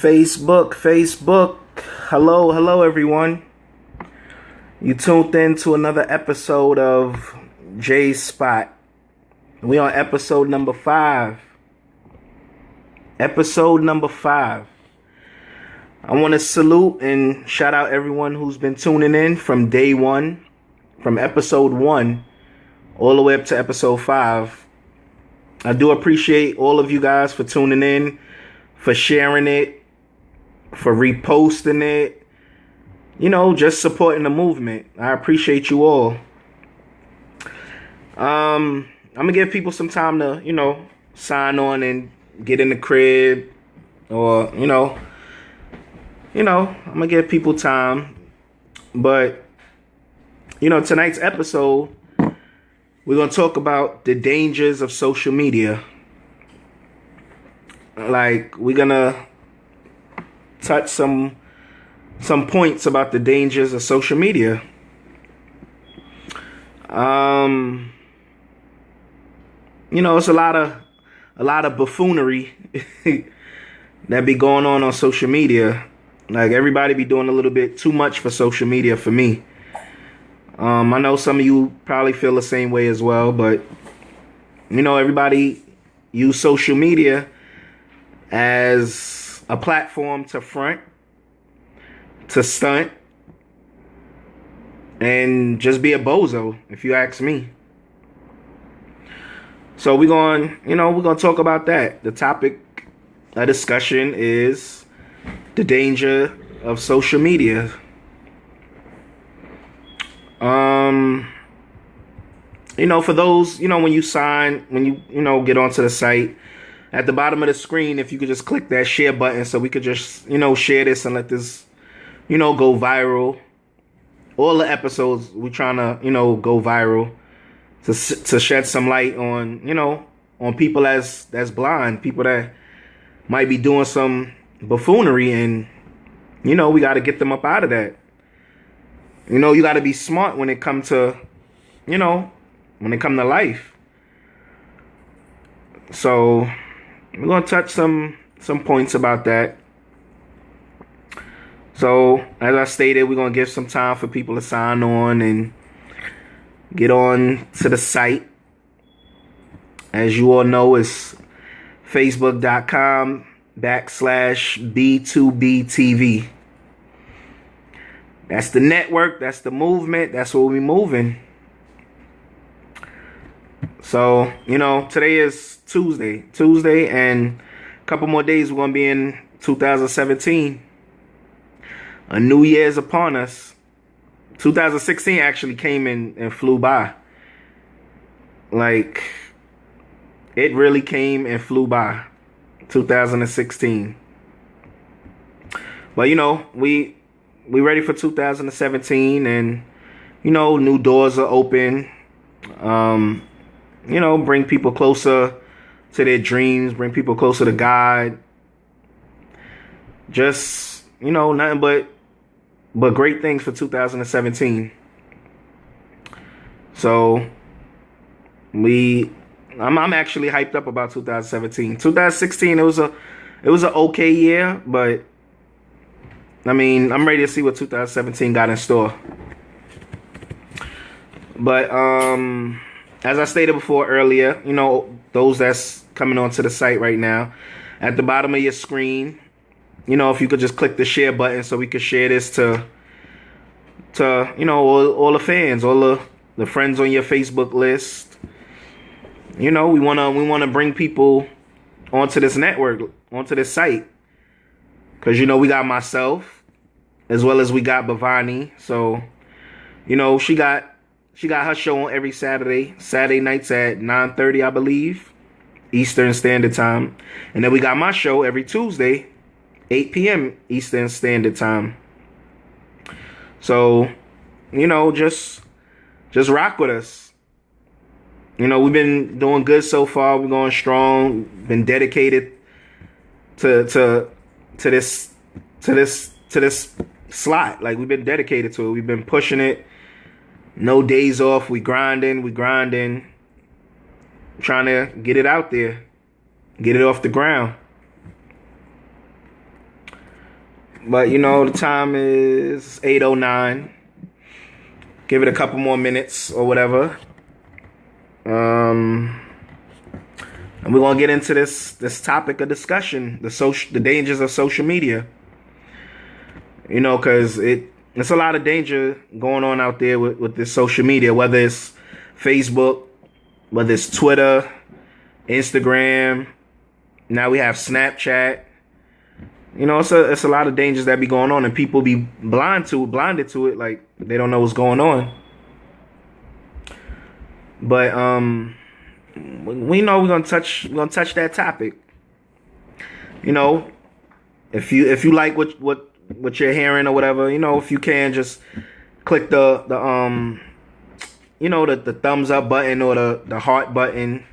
Facebook. Hello, everyone. You tuned in to another episode of Jay's Spot. We on episode number 5. Episode number 5. I want to salute and shout out everyone who's been tuning in from day one, from episode 1 all the way up to episode 5. I do appreciate all of you guys for tuning in, for sharing it, for reposting it, just supporting the movement. I appreciate you all. I'm gonna give people some time to, sign on and get in the crib, or I'm gonna give people time. But tonight's episode, we're gonna talk about the dangers of social media. Like, we're gonna touch some points about the dangers of social media. It's a lot of buffoonery that be going on social media. Like, everybody be doing a little bit too much for social media for me. I know some of you probably feel the same way as well, but everybody use social media as a platform to front, to stunt, and just be a bozo, if you ask me. So we're going to talk about that. The topic of discussion is the danger of social media. For those, when you get onto the site, at the bottom of the screen, if you could just click that share button so we could just, share this and let this, go viral. All the episodes, we're trying to, go viral to shed some light on, on people that's blind, people that might be doing some buffoonery, and, we got to get them up out of that. You got to be smart when it comes to, life. So we're going to touch some points about that. So, as I stated, we're going to give some time for people to sign on and get on to the site. As you all know, it's facebook.com/B2BTV. That's the network. That's the movement. That's where we're moving. So, today is Tuesday, and a couple more days we're going to be in 2017. A new year's upon us. 2016 actually came in and flew by. Like, it really came and flew by. 2016. But, we ready for 2017, and, new doors are open. Bring people closer to their dreams, bring people closer to God. Just, nothing but great things for 2017. So I'm actually hyped up about 2017. 2016, it was an okay year, but I'm ready to see what 2017 got in store. But as I stated before earlier, those that's coming onto the site right now, at the bottom of your screen, if you could just click the share button so we could share this to all the fans, all the friends on your Facebook list. We wanna bring people onto this network, onto this site, because we got myself as well as we got Bhavani. So she got her show on every Saturday nights at 9:30, I believe, Eastern Standard Time. And then we got my show every Tuesday, 8 p.m. Eastern Standard Time. So, just rock with us. We've been doing good so far. We're going strong. Been dedicated to this slot. Like, we've been dedicated to it. We've been pushing it. No days off. We grinding, trying to get it out there, get it off the ground. But you know, the time is 8:09. Give it a couple more minutes or whatever. Um, and we're gonna get into this topic of discussion: the dangers of social media. You know, because it's a lot of danger going on out there with this social media, whether it's Facebook, whether it's Twitter, Instagram. Now we have Snapchat. You know, it's a lot of dangers that be going on, and people be blinded to it, like they don't know what's going on. But we know we're gonna touch that topic. You know, if you like what you're hearing or whatever, you know, if you can just click the you know, the thumbs up button or the heart button.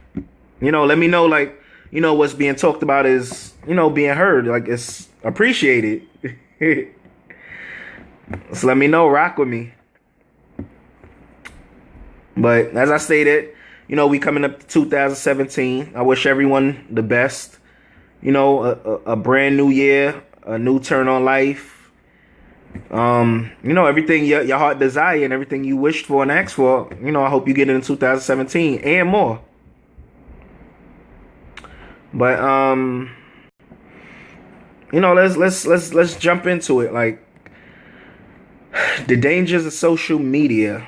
You know, let me know, like, you know, what's being talked about is, you know, being heard, like it's appreciated. So let me know, rock with me. But as I stated, you know, we coming up to 2017. I wish everyone the best. You know, a brand new year, a new turn on life. You know, everything your heart desire and everything you wished for and asked for, you know, I hope you get it in 2017 and more. But you know, let's jump into it. Like, the dangers of social media.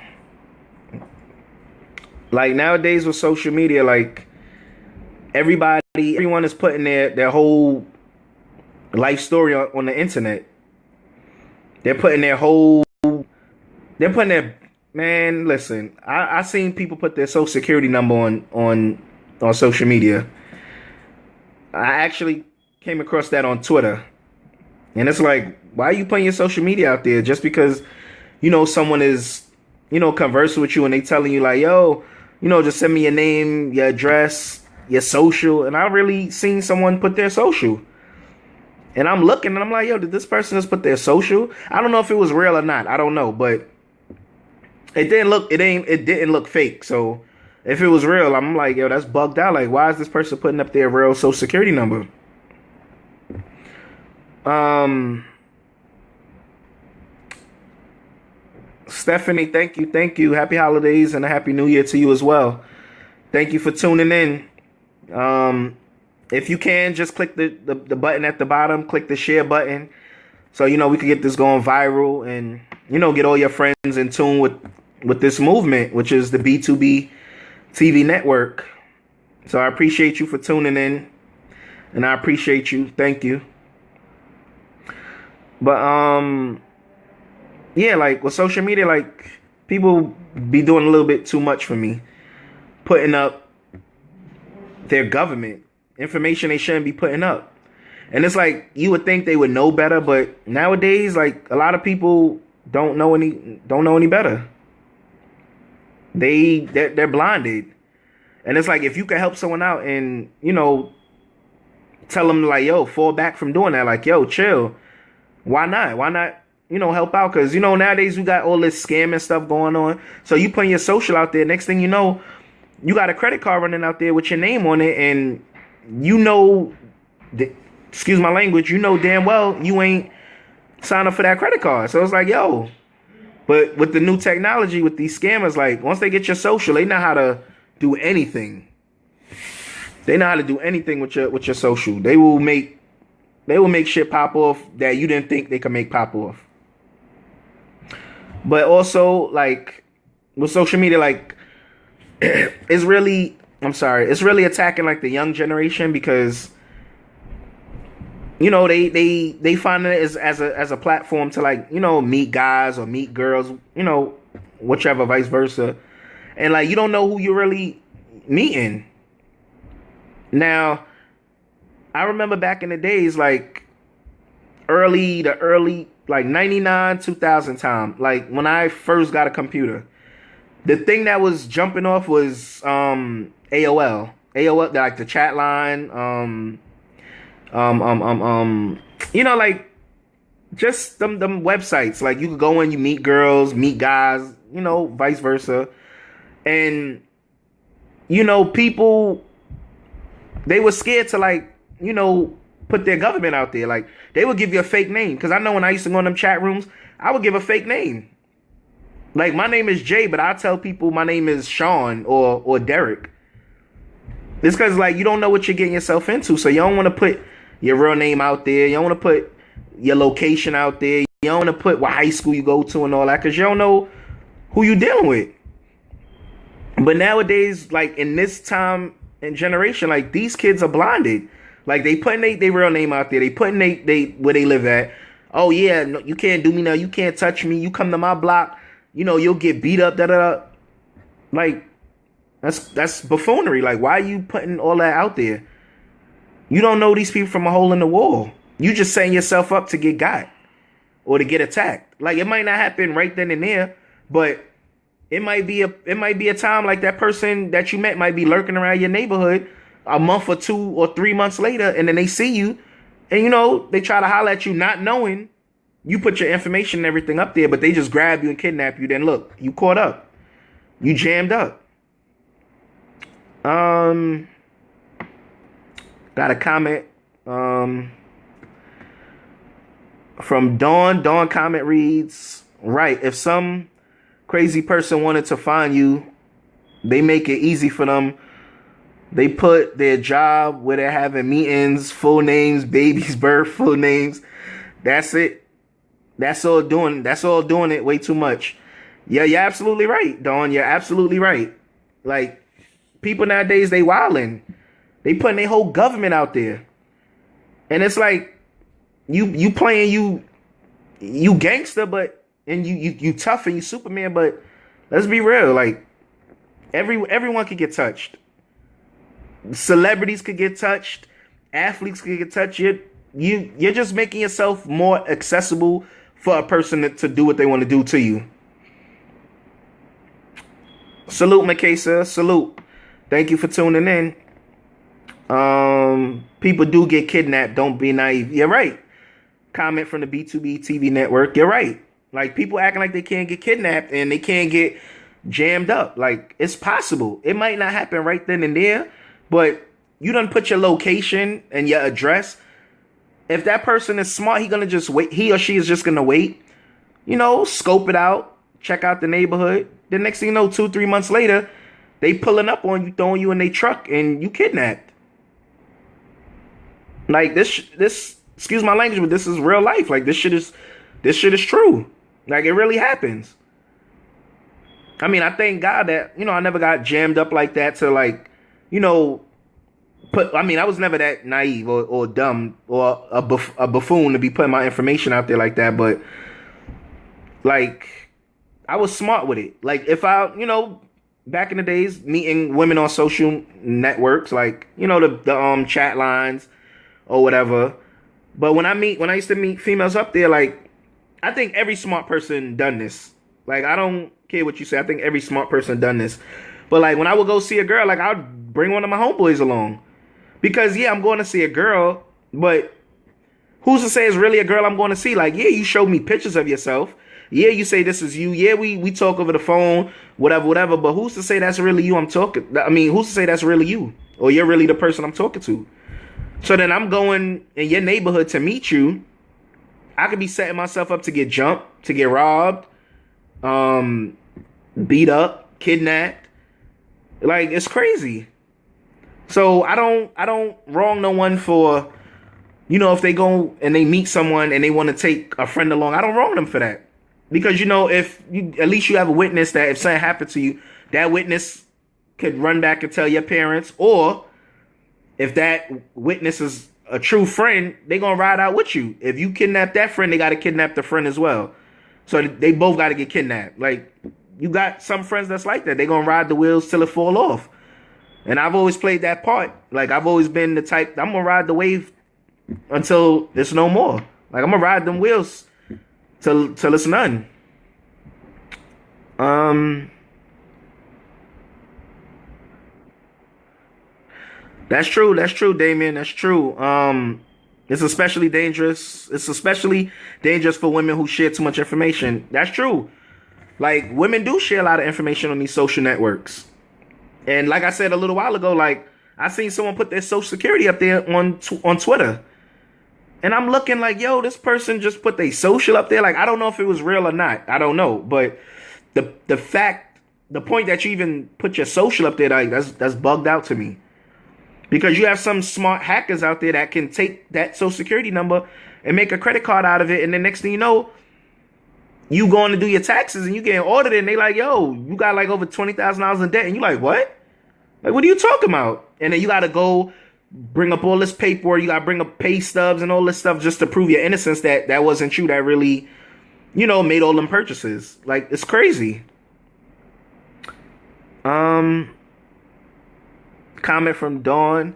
Like, nowadays with social media, like, everyone is putting their whole life story on the internet. They're putting their man, listen, I seen people put their social security number on social media. I actually came across that on Twitter. And it's like, why are you putting your social media out there? Just because, you know, someone is, you know, conversing with you and they telling you like, yo, you know, just send me your name, your address, your social. And I really seen someone put their social. And I'm looking and I'm like, yo, did this person just put their social? I don't know if it was real or not. I don't know. But it didn't look fake. So if it was real, I'm like, yo, that's bugged out. Like, why is this person putting up their real social security number? Stephanie, thank you. Happy holidays and a happy new year to you as well. Thank you for tuning in. If you can, just click the button at the bottom, click the share button, so you know we can get this going viral and, you know, get all your friends in tune with this movement, which is the B2B TV network. So I appreciate you for tuning in, and I appreciate you. Thank you. But yeah, like with social media, like people be doing a little bit too much for me, putting up their government information they shouldn't be putting up. And it's like, you would think they would know better, but nowadays, like, a lot of people don't know any better. They're blinded. And it's like, if you can help someone out and, you know, tell them like, yo, fall back from doing that, like, yo, chill. Why not, you know, help out? Because, you know, nowadays we got all this scamming stuff going on. So you putting your social out there, next thing you know, you got a credit card running out there with your name on it, and you know, excuse my language, you know damn well you ain't signed up for that credit card. So it's like, yo, but with the new technology, with these scammers, like, once they get your social, they know how to do anything. They know how to do anything with your social. They will make shit pop off that you didn't think they could make pop off. But also, like, with social media, like, it's really attacking like the young generation, because, you know, they find it as a platform to, like, you know, meet guys or meet girls, you know, whichever, vice versa. And like, you don't know who you're really meeting. Now, I remember back in the days, like early like 99, 2000 time, like when I first got a computer, the thing that was jumping off was AOL, like the chat line, you know, like just them websites. Like, you could go in, you meet girls, meet guys, you know, vice versa. And, you know, people, they were scared to, like, you know, put their government out there. Like they would give you a fake name. Because I know when I used to go in them chat rooms, I would give a fake name. Like my name is Jay, but I tell people my name is Sean or Derek. It's because like you don't know what you're getting yourself into, so you don't want to put your real name out there. You don't want to put your location out there. You don't want to put what high school you go to and all that, because you don't know who you dealing with. But nowadays, like in this time and generation, like these kids are blinded. Like they putting their real name out there. They putting they where they live at. Oh yeah, no, you can't do me now. You can't touch me. You come to my block, you'll get beat up. Da da da. Like that's buffoonery. Like why are you putting all that out there? You don't know these people from a hole in the wall. You just setting yourself up to get got or to get attacked. Like it might not happen right then and there, but it might be a time like that person that you met might be lurking around your neighborhood a month or 2 or 3 months later, and then they see you, and they try to holler at you, not knowing you put your information and everything up there, but they just grab you and kidnap you. Then look, you caught up, you jammed up. Got a comment from Dawn. Dawn comment reads, right, if some crazy person wanted to find you, they make it easy for them. They put their job where they're having meetings, full names, baby's birth, full names. That's it. That's all doing it way too much. Yeah, you're absolutely right, Dawn. You're absolutely right. Like, people nowadays, they wilding. They putting their whole government out there. And it's like, you playing you gangster, but and you tough and you Superman, but let's be real, like everyone could get touched. Celebrities could get touched, athletes could get touched. You're just making yourself more accessible for a person to do what they want to do to you. Salute, Makesa. Salute. Thank you for tuning in. People do get kidnapped. Don't be naive. You're right. Comment from the B2B TV network. You're right. Like, people acting like they can't get kidnapped and they can't get jammed up. Like, it's possible. It might not happen right then and there, but you done put your location and your address. If that person is smart, he gonna just wait. He or she is just gonna wait. Scope it out, check out the neighborhood. The next thing you know, 2-3 months later, they pulling up on you, throwing you in their truck, and you kidnapped. Like this, excuse my language, but this is real life. Like this shit is true. Like it really happens. I mean, I thank God that, I never got jammed up like that to like, I was never that naive or dumb or a buffoon to be putting my information out there like that. But like, I was smart with it. Like if I, back in the days, meeting women on social networks, like, the chat lines or whatever. But when I used to meet females up there, like, I think every smart person done this. Like, I don't care what you say. I think every smart person done this. But like, when I would go see a girl, like, I'd bring one of my homeboys along. Because, yeah, I'm going to see a girl, but who's to say it's really a girl I'm going to see? Like, yeah, you showed me pictures of yourself. Yeah, you say this is you. Yeah, we talk over the phone, whatever. But who's to say that's really you I'm talking? I mean, who's to say that's really you? Or you're really the person I'm talking to? So then I'm going in your neighborhood to meet you. I could be setting myself up to get jumped, to get robbed, beat up, kidnapped. Like, it's crazy. So I don't wrong no one for, if they go and they meet someone and they want to take a friend along, I don't wrong them for that. Because, if you, at least you have a witness that if something happened to you, that witness could run back and tell your parents. Or if that witness is a true friend, they going to ride out with you. If you kidnap that friend, they got to kidnap the friend as well. So they both got to get kidnapped. Like, you got some friends that's like that. They going to ride the wheels till it fall off. And I've always played that part. Like, I've always been the type, I'm going to ride the wave until it's no more. Like, I'm going to ride them wheels till it's none. That's true, Damien. That's true. It's especially dangerous. It's especially dangerous for women who share too much information. That's true. Like, women do share a lot of information on these social networks. And like I said a little while ago, like, I seen someone put their social security up there on Twitter. And I'm looking like, yo, this person just put their social up there. Like, I don't know if it was real or not. I don't know. But the fact, the point that you even put your social up there, like that's bugged out to me. Because you have some smart hackers out there that can take that social security number and make a credit card out of it. And the next thing you know, you going to do your taxes and you getting audited and they like, yo, you got like over $20,000 in debt. And you like, what? Like, what are you talking about? And then you got to go bring up all this paperwork. You got to bring up pay stubs and all this stuff just to prove your innocence that wasn't you that really, made all them purchases. Like, it's crazy. Comment from Dawn.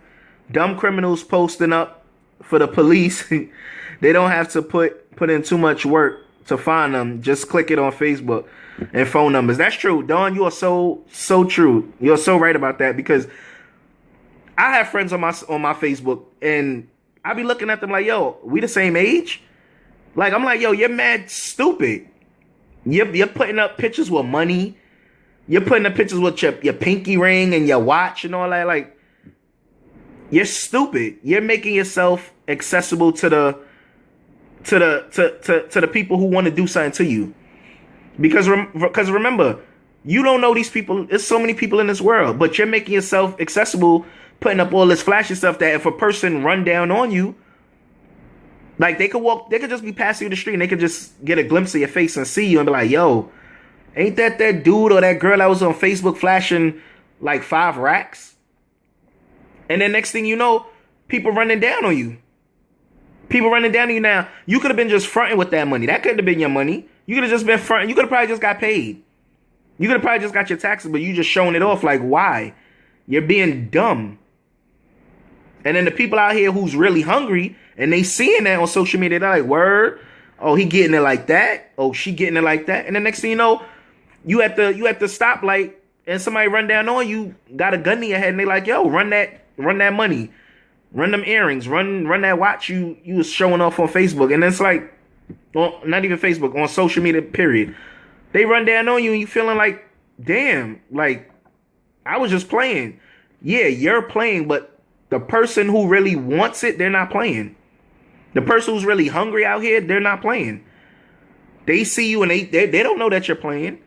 Dumb criminals posting up for the police. They don't have to put in too much work to find them. Just click it on Facebook and phone numbers. That's true. Dawn, you are so true. You're so right about that, because I have friends on my Facebook and I be looking at them like, yo, we the same age? Like, I'm like, yo, you're mad stupid. You're putting up pictures with money. You're putting up pictures with your pinky ring and your watch and all that. Like, you're stupid. You're making yourself accessible to the people who want to do something to you. Because remember, you don't know these people. There's so many people in this world, but you're making yourself accessible, putting up all this flashy stuff that if a person run down on you, like they could just be passing you the street and they could just get a glimpse of your face and see you and be like, yo, ain't that dude or that girl that was on Facebook flashing like 5 racks? And then next thing you know, people running down on you. People running down on you now. You could have been just fronting with that money. That couldn't have been your money. You could have just been fronting. You could have probably just got paid. You could have probably just got your taxes, but you just showing it off. Like, why? You're being dumb. And then the people out here who's really hungry and they seeing that on social media, they're like, word, oh, he getting it like that. Oh, she getting it like that. And the next thing you know, you at the stoplight and somebody run down on you, got a gun in your head, and they like, yo, run that money, run them earrings, run that watch you was showing off on Facebook. And it's like, well, not even Facebook, on social media, period. They run down on you and you feeling like, damn, like, I was just playing. Yeah, you're playing, but the person who really wants it, they're not playing. The person who's really hungry out here, they're not playing. They see you and they don't know that you're playing.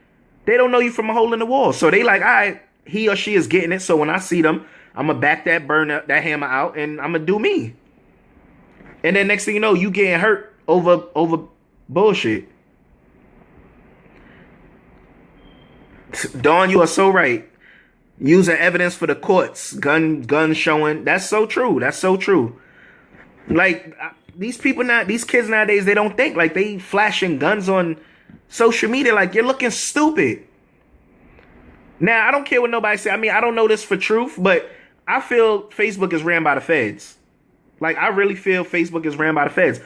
They don't know you from a hole in the wall. So they like, all right, he or she is getting it. So when I see them, I'm going to back that hammer out and I'm going to do me. And then next thing you know, you getting hurt over bullshit. Dawn, you are so right. Using evidence for the courts, gun showing. That's so true. That's so true. Like, these kids nowadays, they don't think. Like, they flashing guns on social media. Like, you're looking stupid. Now, I don't care what nobody say. I mean, I don't know this for truth, but I feel Facebook is ran by the feds. Like, I really feel Facebook is ran by the feds.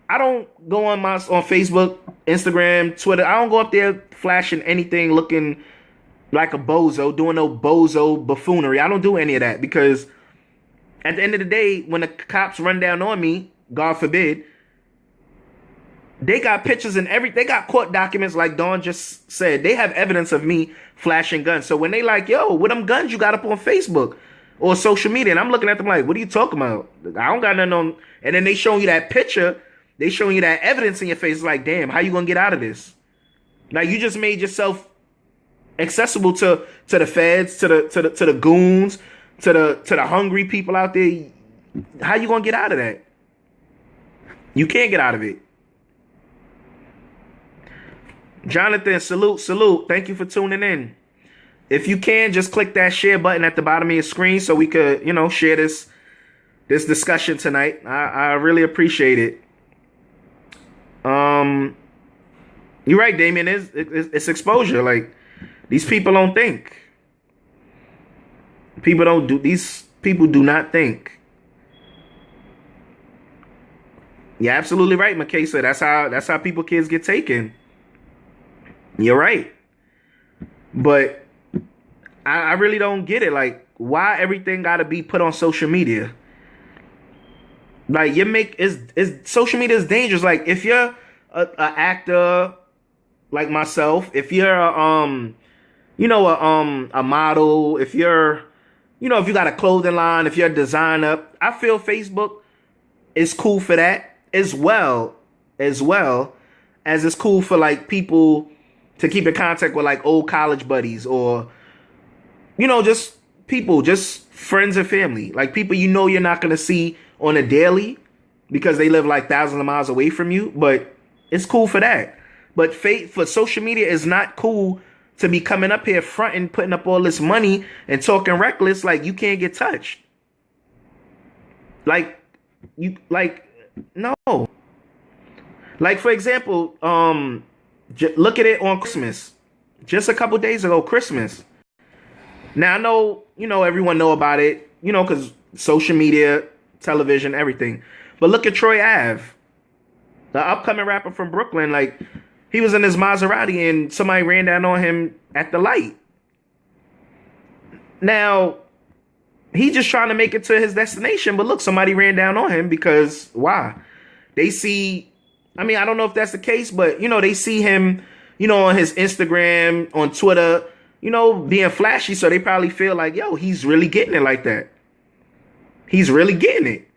I don't go on Facebook, Instagram, Twitter. I don't go up there flashing anything looking like a bozo, doing no bozo buffoonery. I don't do any of that, because at the end of the day, when the cops run down on me, God forbid, they got pictures and everything. They got court documents, like Dawn just said. They have evidence of me flashing guns. So when they like, yo, what them guns you got up on Facebook or social media? And I'm looking at them like, what are you talking about? I don't got nothing on. And then they showing you that picture. They showing you that evidence in your face. It's like, damn, how you gonna get out of this? Like, you just made yourself accessible to the feds, to the goons, to the hungry people out there. How you gonna get out of that? You can't get out of it. Jonathan, salute. Thank you for tuning in. If you can, just click that share button at the bottom of your screen so we could, share this discussion tonight. I really appreciate it. You're right, Damien. It's exposure. Like, these people don't think. These people do not think. You're absolutely right, Makesa. That's how kids get taken. You're right. But I really don't get it. Like, why everything gotta be put on social media? Like, social media is dangerous. Like, if you're a actor like myself, if you're a model, if you're, if you got a clothing line, if you're a designer, I feel Facebook is cool for that. as well, as well as it's cool for like people to keep in contact with like old college buddies, or just people, just friends and family, like people you're not gonna see on a daily because they live like thousands of miles away from you. But it's cool for that. But for social media is not cool to be coming up here fronting, putting up all this money and talking reckless like you can't get touched. Like no. Like for example, look at it on Christmas. Just a couple days ago, Christmas. Now I know, everyone know about it, because social media, television, everything. But look at Troy Ave, the upcoming rapper from Brooklyn. Like, he was in his Maserati and somebody ran down on him at the light. Now, he just trying to make it to his destination, but look, somebody ran down on him because why? They see, I mean, I don't know if that's the case, but they see him, on his Instagram, on Twitter, being flashy, so they probably feel like, yo, he's really getting it like that. He's really getting it.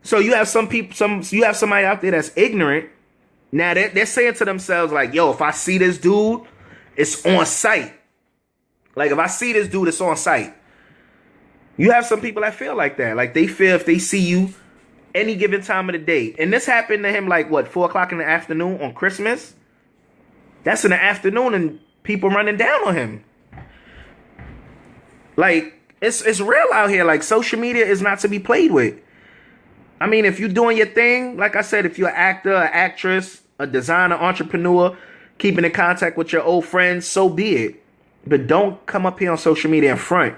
So you have some people, you have somebody out there that's ignorant. Now they're saying to themselves like, yo, if I see this dude, it's on sight. Like if I see this dude, it's on sight. You have some people that feel like that. Like they feel if they see you any given time of the day. And this happened to him like what, 4 o'clock in the afternoon on Christmas? That's in the afternoon and people running down on him. Like it's real out here. Like social media is not to be played with. I mean, if you're doing your thing, like I said, if you're an actor, an actress, a designer, entrepreneur, keeping in contact with your old friends, so be it. But don't come up here on social media in front.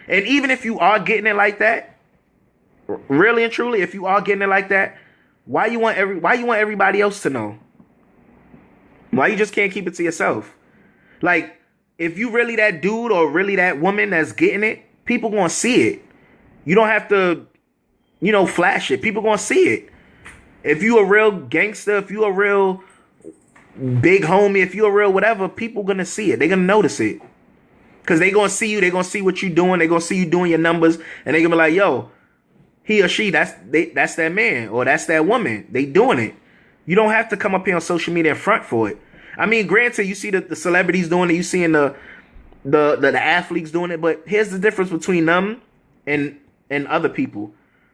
And even if you are getting it like that, really and truly, if you are getting it like that, why you want everybody else to know? Why you just can't keep it to yourself? Like, if you really that dude or really that woman that's getting it, people gonna see it. You don't have to, flash it. People gonna see it. If you a real gangster, if you a real big homie, if you a real whatever, people gonna see it. They gonna notice it. Cause they gonna see you. They gonna see what you doing. They gonna see you doing your numbers, and they gonna be like, yo, he or she, that's that man or that's that woman. They doing it. You don't have to come up here on social media in front for it. I mean, granted, you see the celebrities doing it, you seeing the athletes doing it, but here's the difference between them and other people.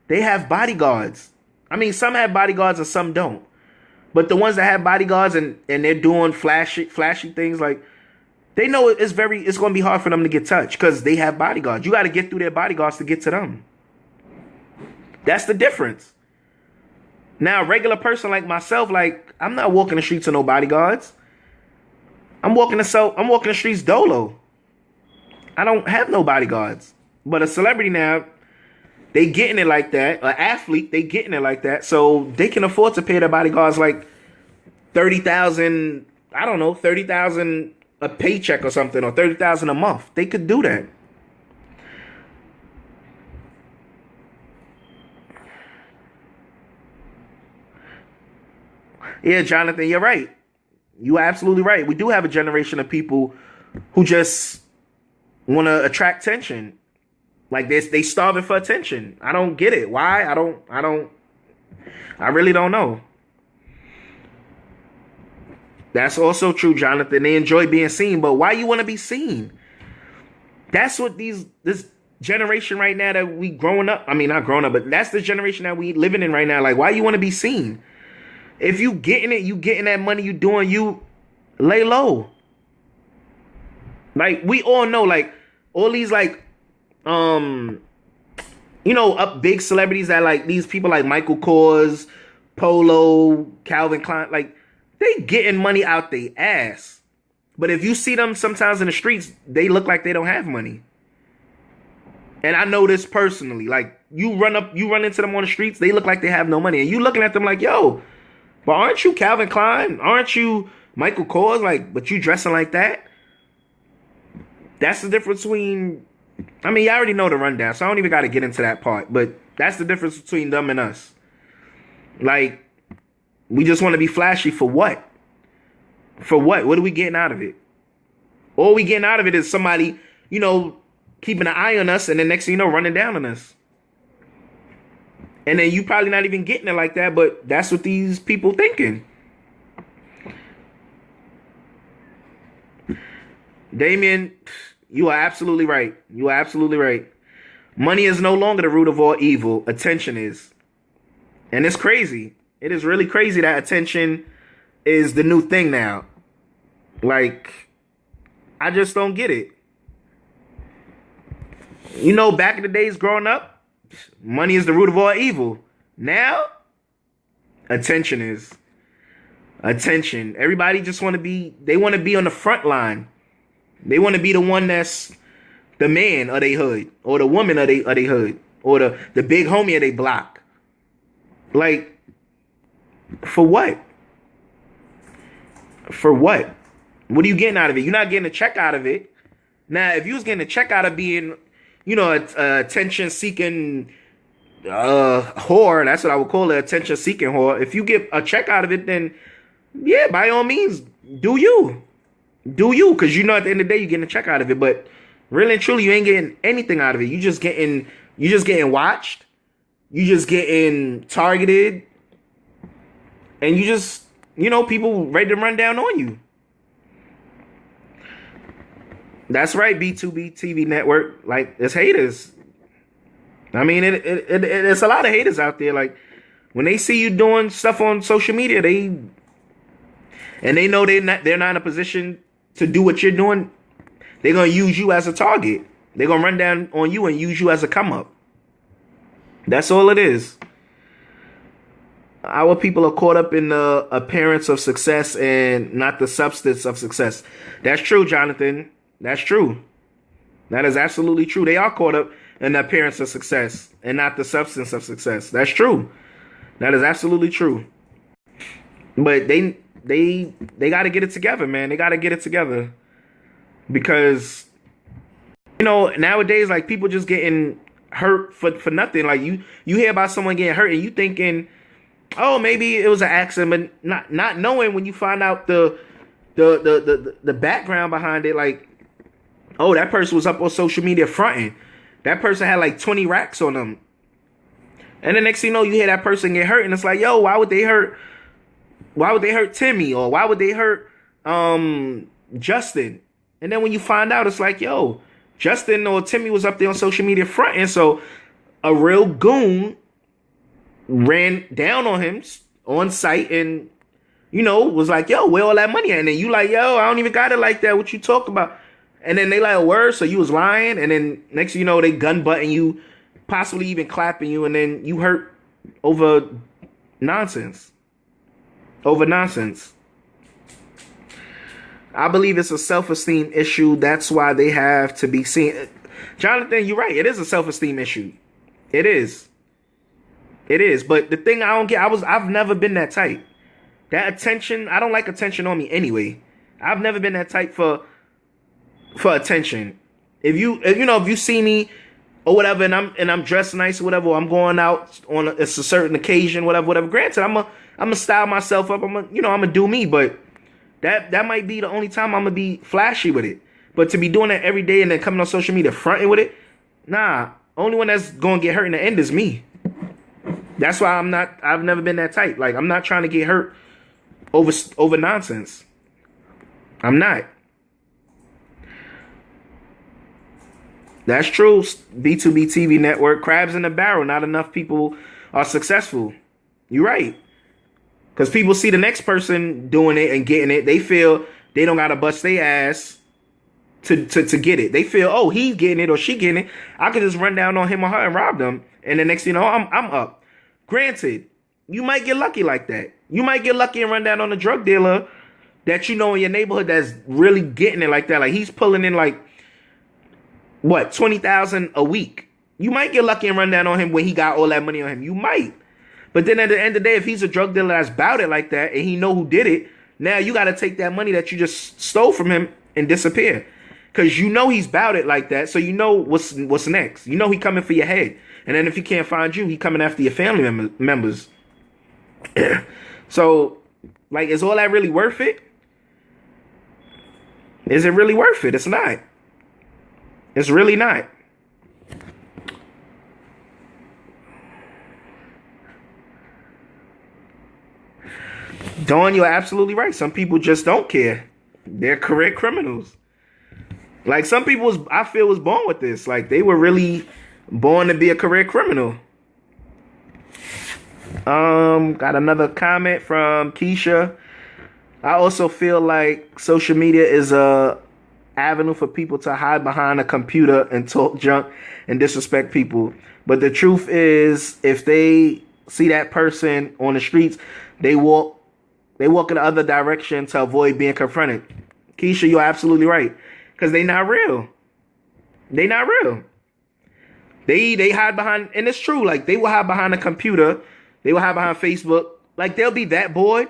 They have bodyguards. I mean, some have bodyguards and some don't. But the ones that have bodyguards and they're doing flashy things, like they know it's going to be hard for them to get touched because they have bodyguards. You got to get through their bodyguards to get to them. That's the difference. Now, a regular person like myself, like I'm not walking the streets with no bodyguards. I'm walking the streets dolo. I don't have no bodyguards. But a celebrity now, they getting it like that. An athlete, they getting it like that. So they can afford to pay their bodyguards like $30,000, I don't know, $30,000 a paycheck or something, or $30,000 a month. They could do that. Yeah, Jonathan, you're right. You're absolutely right. We do have a generation of people who just want to attract attention. Like they starving for attention. I don't get it. Why? I really don't know. That's also true, Jonathan. They enjoy being seen, but why you want to be seen? That's what this generation right now that we growing up. I mean, not growing up, but that's the generation that we living in right now. Like, why you want to be seen? If you getting it, you getting that money, you doing, you lay low. Like we all know, like all these like up big celebrities that like these people like Michael Kors, Polo, Calvin Klein, like they getting money out their ass. But if you see them sometimes in the streets, they look like they don't have money. And I know this personally. Like you run into them on the streets, they look like they have no money. And you looking at them like, yo, but aren't you Calvin Klein? Aren't you Michael Kors? Like, but you dressing like that? That's the difference between, I mean, you already know the rundown, so I don't even got to get into that part. But that's the difference between them and us. Like, we just want to be flashy for what? For what? What are we getting out of it? All we getting out of it is somebody, keeping an eye on us, and the next thing you know, running down on us. And then you probably not even getting it like that, but that's what these people thinking. Damien, you are absolutely right. You are absolutely right. Money is no longer the root of all evil. Attention is. And it's crazy. It is really crazy that attention is the new thing now. Like, I just don't get it. You know, back in the days growing up, money is the root of all evil. Now, attention is. Attention. Everybody just want to be, they want to be on the front line. They want to be the one that's the man of their hood, or the woman of their hood, or the big homie of their block. Like, for what? For what? What are you getting out of it? You're not getting a check out of it. Now, if you was getting a check out of being, you know, a attention seeking whore, that's what I would call it, attention seeking whore. If you get a check out of it, then yeah, by all means, do you. Do you? Because you know at the end of the day you're getting a check out of it. But really and truly, you ain't getting anything out of it. You just getting watched. You just getting targeted. And you just, you know, people ready to run down on you. That's right, B2B TV network. Like, it's haters. I mean, it's a lot of haters out there. Like, when they see you doing stuff on social media, they know they're not in a position to do what you're doing. They're gonna use you as a target. They're gonna run down on you and use you as a come up. That's all it is. Our people are caught up in the appearance of success and not the substance of success. That's true, Jonathan. That's true. That is absolutely true. They are caught up in the appearance of success and not the substance of success. That's true. That is absolutely true. But they got to get it together, man. They got to get it together, because you know nowadays, like, people just getting hurt for nothing. Like, you hear about someone getting hurt and you thinking, oh, maybe it was an accident, but not knowing when you find out the background behind it. Like, oh, that person was up on social media fronting. That person had like 20 racks on them. And the next thing you know, you hear that person get hurt, and it's like, yo, why would they hurt? Why would they hurt Timmy? Or why would they hurt Justin? And then when you find out, it's like, yo, Justin or Timmy was up there on social media fronting. So a real goon ran down on him on site and, you know, was like, yo, where all that money at? And then you like, yo, I don't even got it like that. What you talk about? And then they like, a word, so you was lying. And then next thing you know, they gun butting you, possibly even clapping you, and then you hurt over nonsense. Over nonsense. I believe it's a self-esteem issue. That's why they have to be seen. Jonathan, you're right. It is a self-esteem issue. It is. It is. But the thing I don't get, I've never been that type. That attention, I don't like attention on me anyway. I've never been that type for attention. If you see me or whatever, and I'm dressed nice or whatever, or I'm going out on a certain occasion, whatever. Granted, I'm gonna style myself up. I'm gonna do me, but that might be the only time I'm gonna be flashy with it. But to be doing that every day and then coming on social media fronting with it, nah. Only one that's gonna get hurt in the end is me. That's why I've never been that type. Like, I'm not trying to get hurt over nonsense. I'm not. That's true. B2B TV network, crabs in the barrel. Not enough people are successful. You're right. Because people see the next person doing it and getting it. They feel they don't got to bust their ass to get it. They feel, oh, he's getting it or she getting it. I could just run down on him or her and rob them. And the next thing you know, I'm up. Granted, you might get lucky like that. You might get lucky and run down on a drug dealer that you know in your neighborhood that's really getting it like that. Like, he's pulling in like, what, 20,000 a week. You might get lucky and run down on him when he got all that money on him. You might. But then at the end of the day, if he's a drug dealer that's about it like that and he know who did it, now you got to take that money that you just stole from him and disappear. Because you know he's about it like that, so you know what's next. You know he coming for your head. And then if he can't find you, he coming after your family members. So, like, is all that really worth it? Is it really worth it? It's not. It's really not. Dawn, you're absolutely right. Some people just don't care. They're career criminals. Like some people, I feel, was born with this. Like they were really born to be a career criminal. Got another comment from Keisha. I also feel like social media is a avenue for people to hide behind a computer and talk junk and disrespect people. But the truth is, if they see that person on the streets, they walk in the other direction to avoid being confronted. Keisha, you're absolutely right. Because they not real. They not real. They hide behind, and it's true, like they will hide behind a computer, they will hide behind Facebook. Like they'll be that bored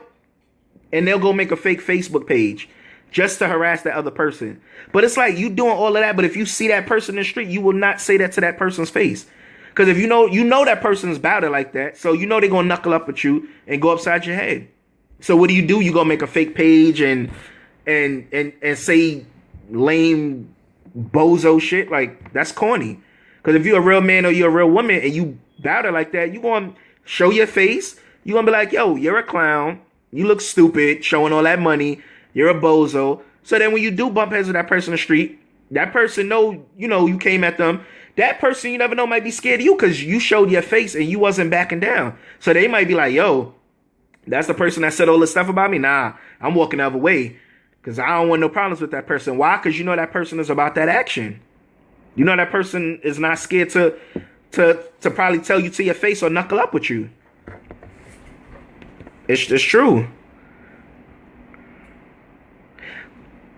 and they'll go make a fake Facebook page just to harass that other person. But it's like you doing all of that, but if you see that person in the street, you will not say that to that person's face. Because if you know that person's about it like that, so you know they're gonna knuckle up at you and go upside your head. So what do? You gonna make a fake page and say lame bozo shit? Like that's corny. Because if you're a real man or you're a real woman and you bout it like that, you gonna show your face. You gonna be like, yo, you're a clown. You look stupid showing all that money. You're a bozo. So then when you do bump heads with that person in the street, that person know, you came at them. That person you never know might be scared of you because you showed your face and you wasn't backing down. So they might be like, yo, that's the person that said all this stuff about me. Nah, I'm walking the other way because I don't want no problems with that person. Why? Because you know that person is about that action. You know that person is not scared to probably tell you to your face or knuckle up with you. It's true.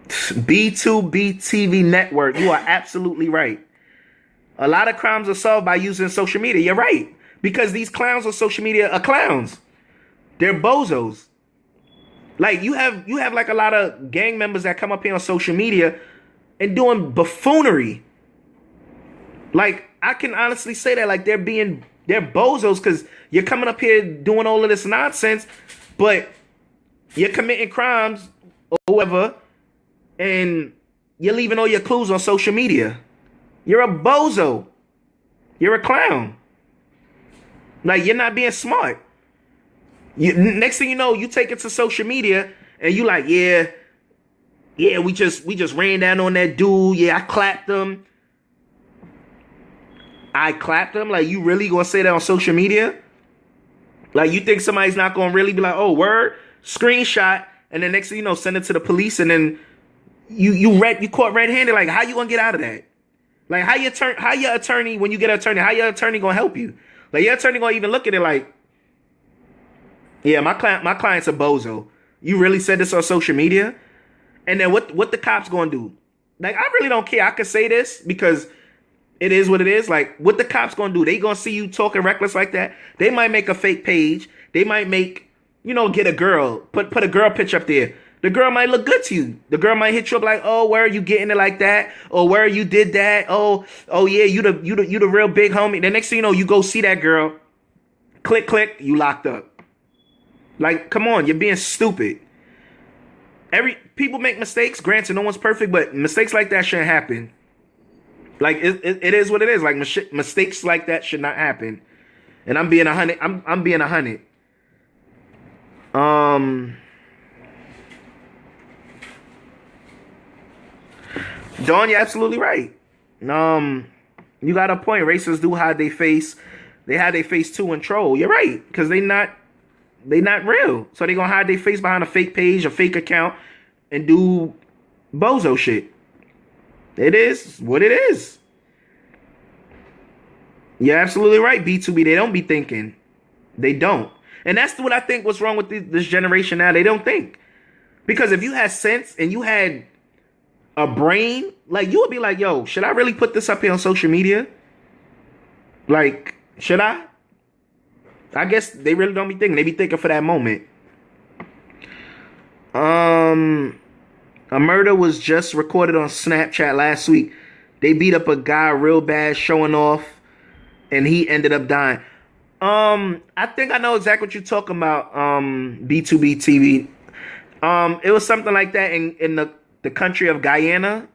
B2B TV network. You are absolutely right. A lot of crimes are solved by using social media. You're right. Because these clowns on social media are clowns. They're bozos. Like you have like a lot of gang members that come up here on social media and doing buffoonery. Like I can honestly say that like they're bozos because you're coming up here doing all of this nonsense, but you're committing crimes or whatever, and you're leaving all your clues on social media. You're a bozo. You're a clown. Like you're not being smart. Next thing you know, you take it to social media and you like, yeah, we just ran down on that dude. Yeah, I clapped him. Like you really gonna say that on social media? Like you think somebody's not gonna really be like, oh, word, screenshot, and then next thing you know, send it to the police, and then you caught red-handed. Like how you gonna get out of that? Like how your attorney, when you get an attorney, how your attorney gonna help you? Like your attorney gonna even look at it like, yeah, my client's a bozo. You really said this on social media? And then what the cops gonna do? Like I really don't care. I could say this because it is what it is. Like what the cops gonna do? They gonna see you talking reckless like that? They might make a fake page. They might make, get a girl, put a girl picture up there. The girl might look good to you. The girl might hit you up like, oh, where are you getting it like that? Or where you did that? Oh yeah, you the real big homie. The next thing you know, you go see that girl. Click, you locked up. Like, come on, you're being stupid. People make mistakes. Granted, no one's perfect, but mistakes like that shouldn't happen. Like it is what it is. Like mistakes like that should not happen. And I'm being 100. I'm being 100. Dawn, you're absolutely right. You got a point. Racists do hide their face. They hide their face too and troll. You're right, because they not real. So they gonna hide their face behind a fake page, a fake account, and do bozo shit. It is what it is. You're absolutely right, B2B. They don't be thinking. They don't. And that's what I think what's wrong with this generation now. They don't think. Because if you had sense and you had a brain, like you would be like, yo, should I really put this up here on social media? Like, should I? I guess they really don't be thinking. They be thinking for that moment. A murder was just recorded on Snapchat last week. They beat up a guy real bad, showing off, and he ended up dying. I think I know exactly what you're talking about. B2B TV. It was something like that in the country of Guyana.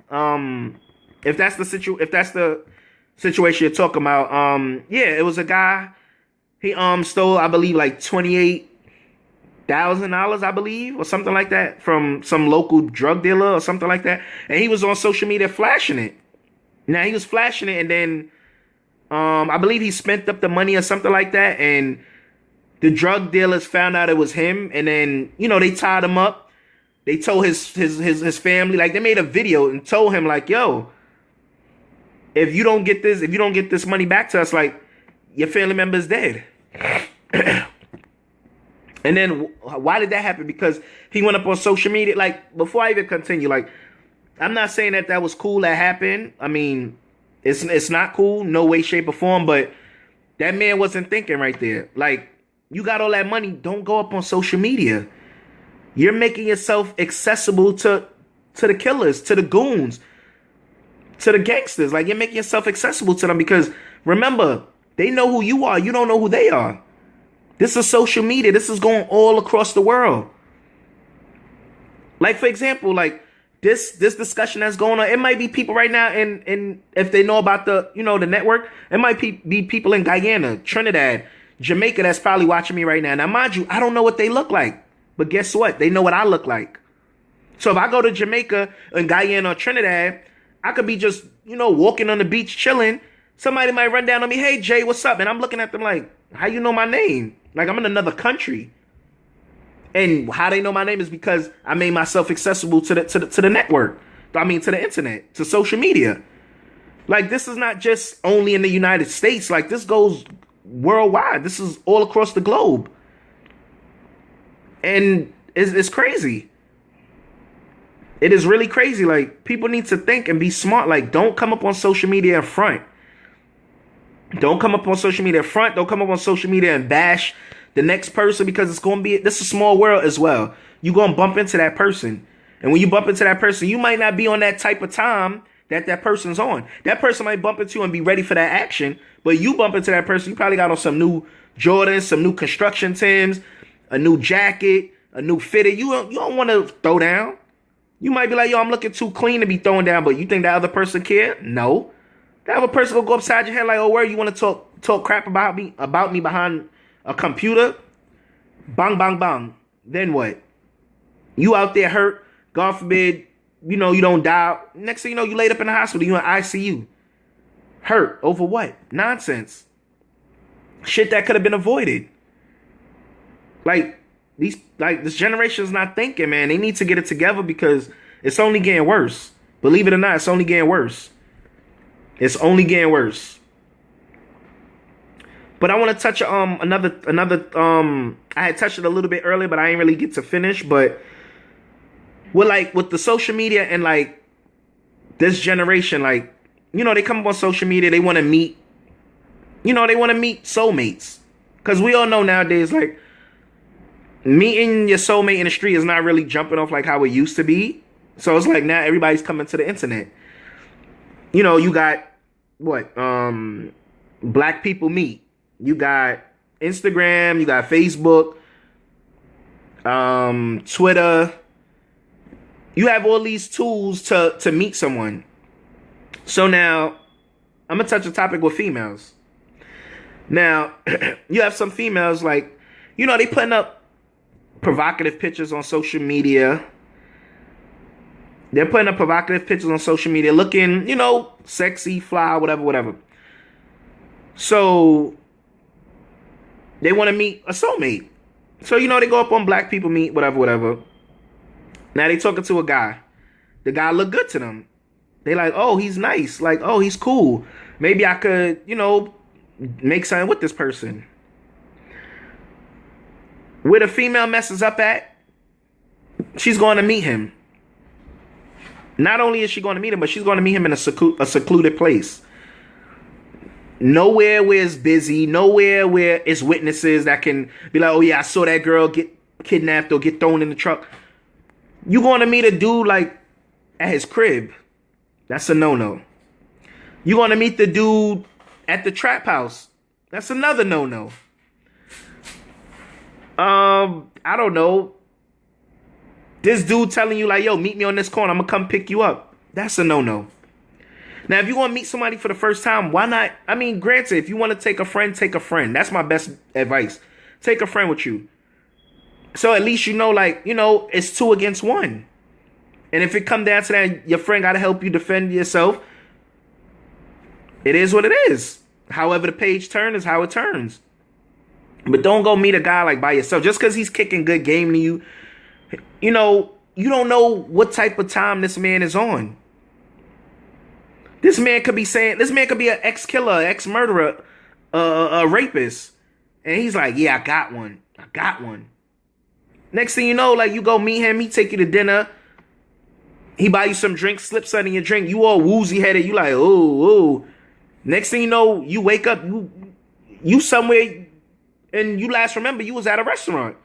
If that's the situation you're talking about. Yeah, it was a guy. He stole, I believe, like 28 $1,000, I believe, or something like that, from some local drug dealer or something like that. And he was on social media flashing it. Now he was flashing it, and then I believe he spent up the money or something like that, and the drug dealers found out it was him, and then they tied him up. They told his family, like, they made a video and told him, like, yo, if you don't get this money back to us, like, your family member's dead. And then why did that happen? Because he went up on social media. Like, before I even continue, like, I'm not saying that was cool that happened. I mean, it's not cool, no way, shape, or form. But that man wasn't thinking right there. Like, you got all that money, don't go up on social media. You're making yourself accessible to the killers, to the goons, to the gangsters. Like, you're making yourself accessible to them because, remember, they know who you are. You don't know who they are. This is social media. This is going all across the world. Like, for example, like this discussion that's going on, it might be people right now, and if they know about the network, it might be people in Guyana, Trinidad, Jamaica that's probably watching me right now. Now, mind you, I don't know what they look like, but guess what? They know what I look like. So if I go to Jamaica and Guyana or Trinidad, I could be just walking on the beach chilling. Somebody might run down on me, hey Jay, what's up? And I'm looking at them like, how you know my name? Like, I'm in another country. And how they know my name is because I made myself accessible to the network. I mean, to the internet, to social media. Like, this is not just only in the United States. Like, this goes worldwide. This is all across the globe. And it's crazy. It is really crazy. Like, people need to think and be smart. Like, don't come up on social media in front. Don't come up on social media in front. Don't come up on social media and bash the next person, because it's going to be, this is a small world as well. You're going to bump into that person. And when you bump into that person, you might not be on that type of time that person's on. That person might bump into you and be ready for that action. But you bump into that person, you probably got on some new Jordans, some new construction Timbs, a new jacket, a new fitted. You don't want to throw down. You might be like, yo, I'm looking too clean to be throwing down. But you think that other person care? No. That other person will go upside your head like, oh, where you want to talk crap about me behind a computer? Bang, bang, bang. Then what? You out there hurt. God forbid, you don't die. Next thing you know, you laid up in the hospital. You in ICU. Hurt. Over what? Nonsense. Shit that could have been avoided. Like, this generation is not thinking, man. They need to get it together because it's only getting worse. Believe it or not, it's only getting worse. It's only getting worse. But I want to touch another I had touched it a little bit earlier, but I didn't really get to finish. But with the social media and like this generation, like, they come up on social media, they want to meet, they want to meet soulmates. Because we all know nowadays, like, meeting your soulmate in the street is not really jumping off like how it used to be. So it's like now everybody's coming to the internet. You got what? Black People Meet. You got Instagram, you got Facebook, Twitter. You have all these tools to meet someone. So now I'm gonna touch a topic with females. Now, you have some females like, they putting up provocative pictures on social media. They're putting up provocative pictures on social media looking, sexy, fly, whatever. So they want to meet a soulmate. So, they go up on Black People Meet, whatever. Now they talking to a guy. The guy look good to them. They like, oh, he's nice. Like, oh, he's cool. Maybe I could, make something with this person. Where the female messes up at, she's going to meet him. Not only is she going to meet him, but she's going to meet him in a secluded place. Nowhere where it's busy. Nowhere where it's witnesses that can be like, oh yeah, I saw that girl get kidnapped or get thrown in the truck. You going to meet a dude like at his crib. That's a no-no. You going to meet the dude at the trap house. That's another no-no. I don't know. This dude telling you like, yo, meet me on this corner. I'm going to come pick you up. That's a no-no. Now, if you want to meet somebody for the first time, why not? I mean, granted, if you want to take a friend, take a friend. That's my best advice. Take a friend with you. So at least you know, like, it's two against one. And if it come down to that, your friend got to help you defend yourself. It is what it is. However the page turns is how it turns. But don't go meet a guy like by yourself. Just because he's kicking good game to you, you don't know what type of time this man is on. This man could be an ex-killer, ex-murderer, a rapist. And he's like, yeah, I got one. I got one. Next thing you know, like, you go meet him, he take you to dinner. He buy you some drinks, slip something in your drink. You all woozy headed. You like, oh. Next thing you know, you wake up, you somewhere, and you last remember you was at a restaurant.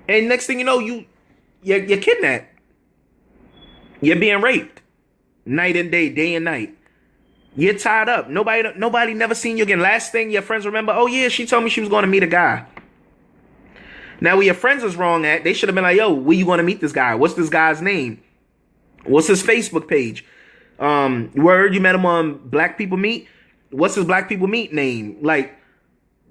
And next thing you know, you're kidnapped. You're being raped. Night and day and night. You're tied up. Nobody never seen you again. Last thing your friends remember, oh yeah, she told me she was going to meet a guy. Now, where your friends was wrong at, they should have been like, yo, where you going to meet this guy? What's this guy's name? What's his Facebook page? Word, you met him on Black People Meet? What's his Black People Meet name? Like,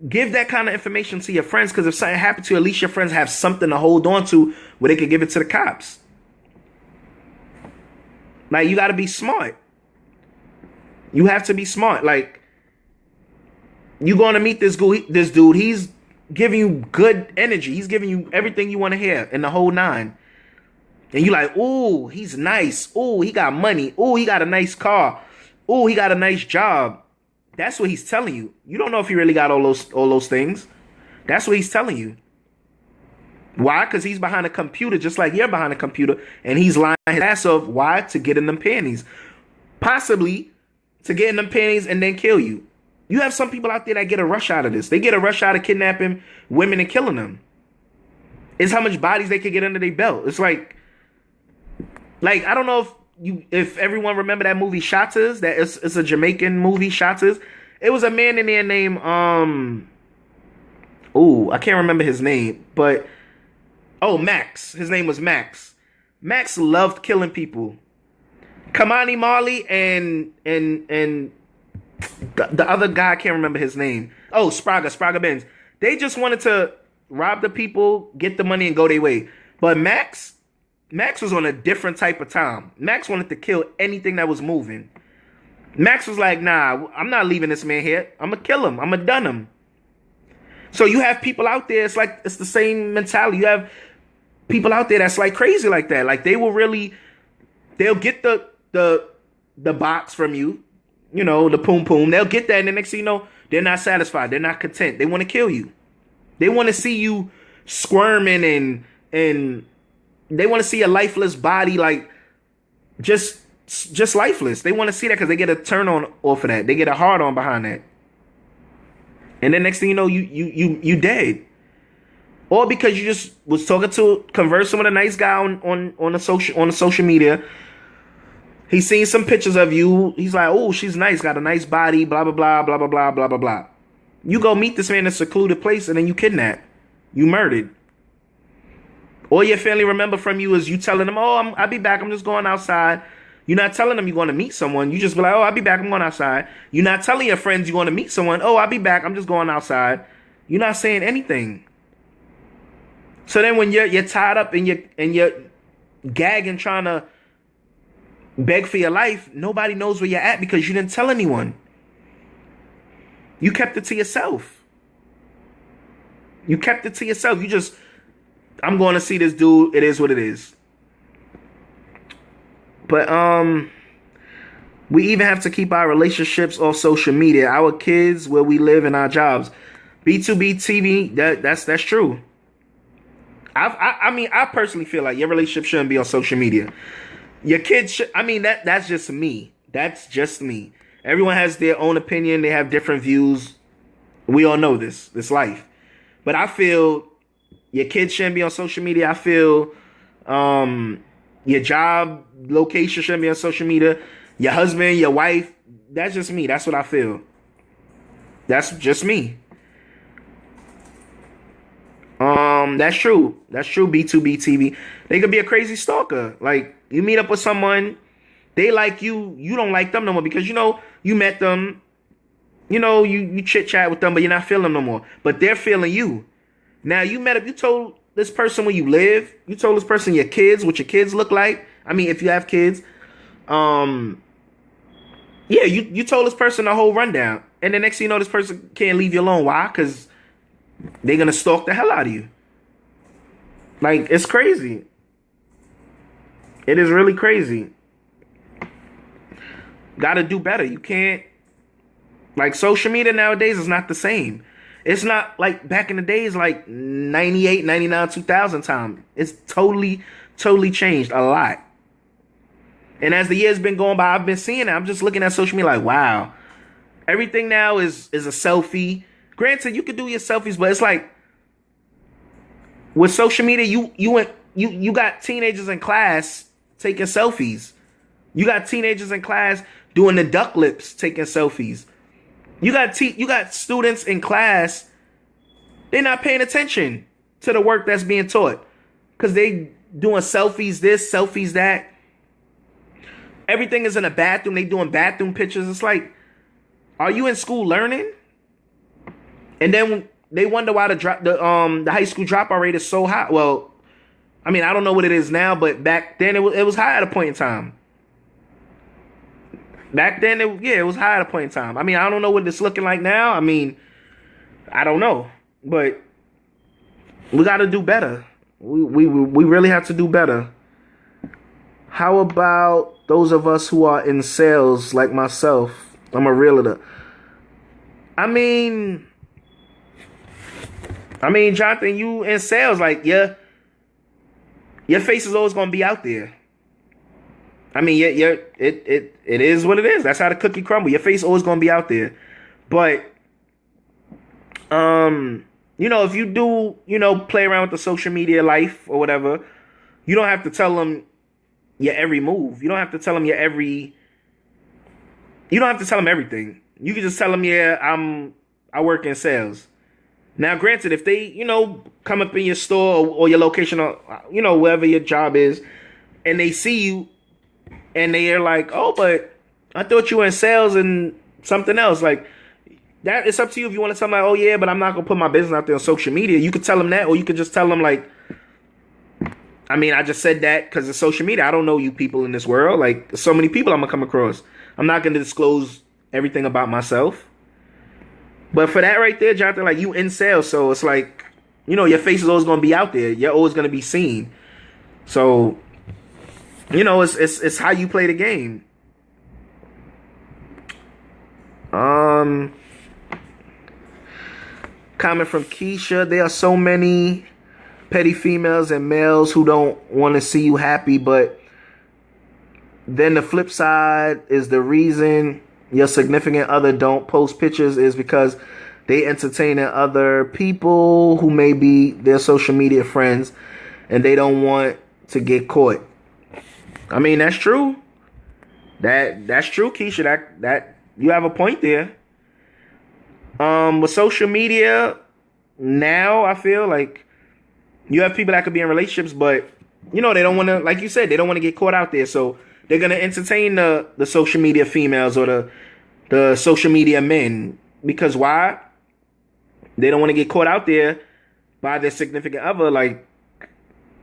give that kind of information to your friends, because if something happened to you, at least your friends have something to hold on to where they could give it to the cops. Like, you got to be smart. You have to be smart. Like, you going to meet this dude. He's giving you good energy. He's giving you everything you want to hear in the whole nine. And you like, ooh, he's nice. Ooh, he got money. Ooh, he got a nice car. Ooh, he got a nice job. That's what he's telling you. You don't know if he really got all those things. That's what he's telling you. Why? Because he's behind a computer, just like you're behind a computer, and he's lying his ass off. Why? To get in them panties. Possibly to get in them panties and then kill you. You have some people out there that get a rush out of this. They get a rush out of kidnapping women and killing them. It's how much bodies they could get under their belt. It's like I don't know if everyone remember that movie Shotters. That it's a Jamaican movie, Shotters. It was a man in there named I can't remember his name, but Max. His name was Max. Max loved killing people. Kamani Marley and the other guy, I can't remember his name. Spraga Benz. They just wanted to rob the people, get the money, and go their way. But Max was on a different type of time. Max wanted to kill anything that was moving. Max was like, nah, I'm not leaving this man here. I'm going to kill him. I'm going to dun him. So you have people out there, it's the same mentality. You have people out there that's like crazy like that. Like, they'll get the box from you, the poom poom. They'll get that, and the next thing you know, they're not satisfied. They're not content. They want to kill you. They want to see you squirming and they want to see a lifeless body, like just lifeless. They want to see that because they get a turn on off of that. They get a hard on behind that. And then next thing you know, you dead. Or because you just was conversing with a nice guy on the social media. He's seen some pictures of you. He's like, oh, she's nice, got a nice body, blah, blah, blah, blah, blah, blah, blah, blah, blah. You go meet this man in a secluded place, and then you kidnap. You murdered. All your family remember from you is you telling them, oh, I'll be back, I'm just going outside. You're not telling them you're going to meet someone. You just be like, oh, I'll be back, I'm going outside. You're not telling your friends you're going to meet someone. Oh, I'll be back, I'm just going outside. You're not saying anything. So then when you're tied up and you're gagging, trying to beg for your life, nobody knows where you're at because you didn't tell anyone. You kept it to yourself. You kept it to yourself. You just, I'm going to see this dude. It is what it is. But we even have to keep our relationships off social media. Our kids, where we live, and our jobs. B2B TV, that's true. I mean, I personally feel like your relationship shouldn't be on social media. Your kids should, that's just me. That's just me. Everyone has their own opinion. They have different views. We all know this life. But I feel your kids shouldn't be on social media. I feel your job location shouldn't be on social media. Your husband, your wife, that's just me. That's what I feel. That's just me. That's true. That's true, B2B TV. They could be a crazy stalker. Like, you meet up with someone, they like you, you don't like them no more because, you met them, you chit-chat with them, but you're not feeling them no more. But they're feeling you. Now you met up, you told this person where you live, you told this person your kids, what your kids look like. I mean, if you have kids, um, yeah, you told this person the whole rundown, and the next thing you know, this person can't leave you alone. Why? Because they're gonna stalk the hell out of you. Like it's crazy. It is really crazy. Got to do better. You can't like social media nowadays is not the same. It's not like back in the days, like 98, 99, 2000 time. It's totally changed a lot. And as the years been going by, I've been seeing it. I'm just looking at social media like, wow, everything now is a selfie. Granted, you could do your selfies, but it's like with social media, you got teenagers in class taking selfies. You got teenagers in class doing the duck lips, taking selfies. You got students in class. They're not paying attention to the work that's being taught because they doing selfies this, selfies that. Everything is in a bathroom. They doing bathroom pictures. It's like, are you in school learning? And then they wonder why the high school dropout rate is so high. Well, I mean, I don't know what it is now, but back then it was high at a point in time. Back then, it was high at a point in time. I mean, I don't know what it's looking like now. I mean, I don't know, but we got to do better. We really have to do better. How about those of us who are in sales, like myself? I'm a realtor. I mean, Jonathan, you in sales, like your face is always gonna be out there. I mean, it is what it is. That's how the cookie crumble. Your face always gonna be out there. But if you do, play around with the social media life or whatever, you don't have to tell them your every move. You don't have to tell them you don't have to tell them everything. You can just tell them, yeah, I work in sales. Now, granted, if they, come up in your store or your location or, wherever your job is, and they see you and they are like, oh, but I thought you were in sales and something else. Like, that it's up to you if you want to tell them, like, oh, yeah, but I'm not going to put my business out there on social media. You could tell them that, or you could just tell them, like, I mean, I just said that because of social media. I don't know you people in this world. Like, so many people I'm going to come across. I'm not going to disclose everything about myself. But for that right there, Jonathan, like, you in sales. So it's like, your face is always going to be out there. You're always going to be seen. So, it's how you play the game. Comment from Keisha. There are so many petty females and males who don't want to see you happy, but then the flip side is the reason your significant other don't post pictures is because they entertaining other people who may be their social media friends and they don't want to get caught. I mean, that's true. That's true, Keisha. That you have a point there. With social media now, I feel like you have people that could be in relationships, but they don't want to, like you said, they don't want to get caught out there. So they're gonna entertain the social media females or the social media men. Because why? They don't want to get caught out there by their significant other. Like,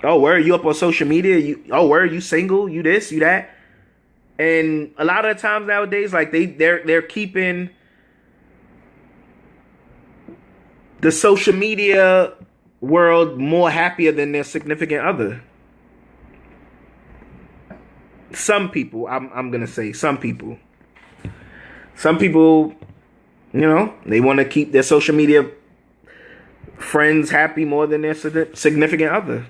oh, where are you up on social media? Where are you single? You this, you that. And a lot of the times nowadays, like they're keeping the social media world more happier than their significant other. Some people, I'm gonna say some people. Some people, they want to keep their social media friends happy more than their significant other.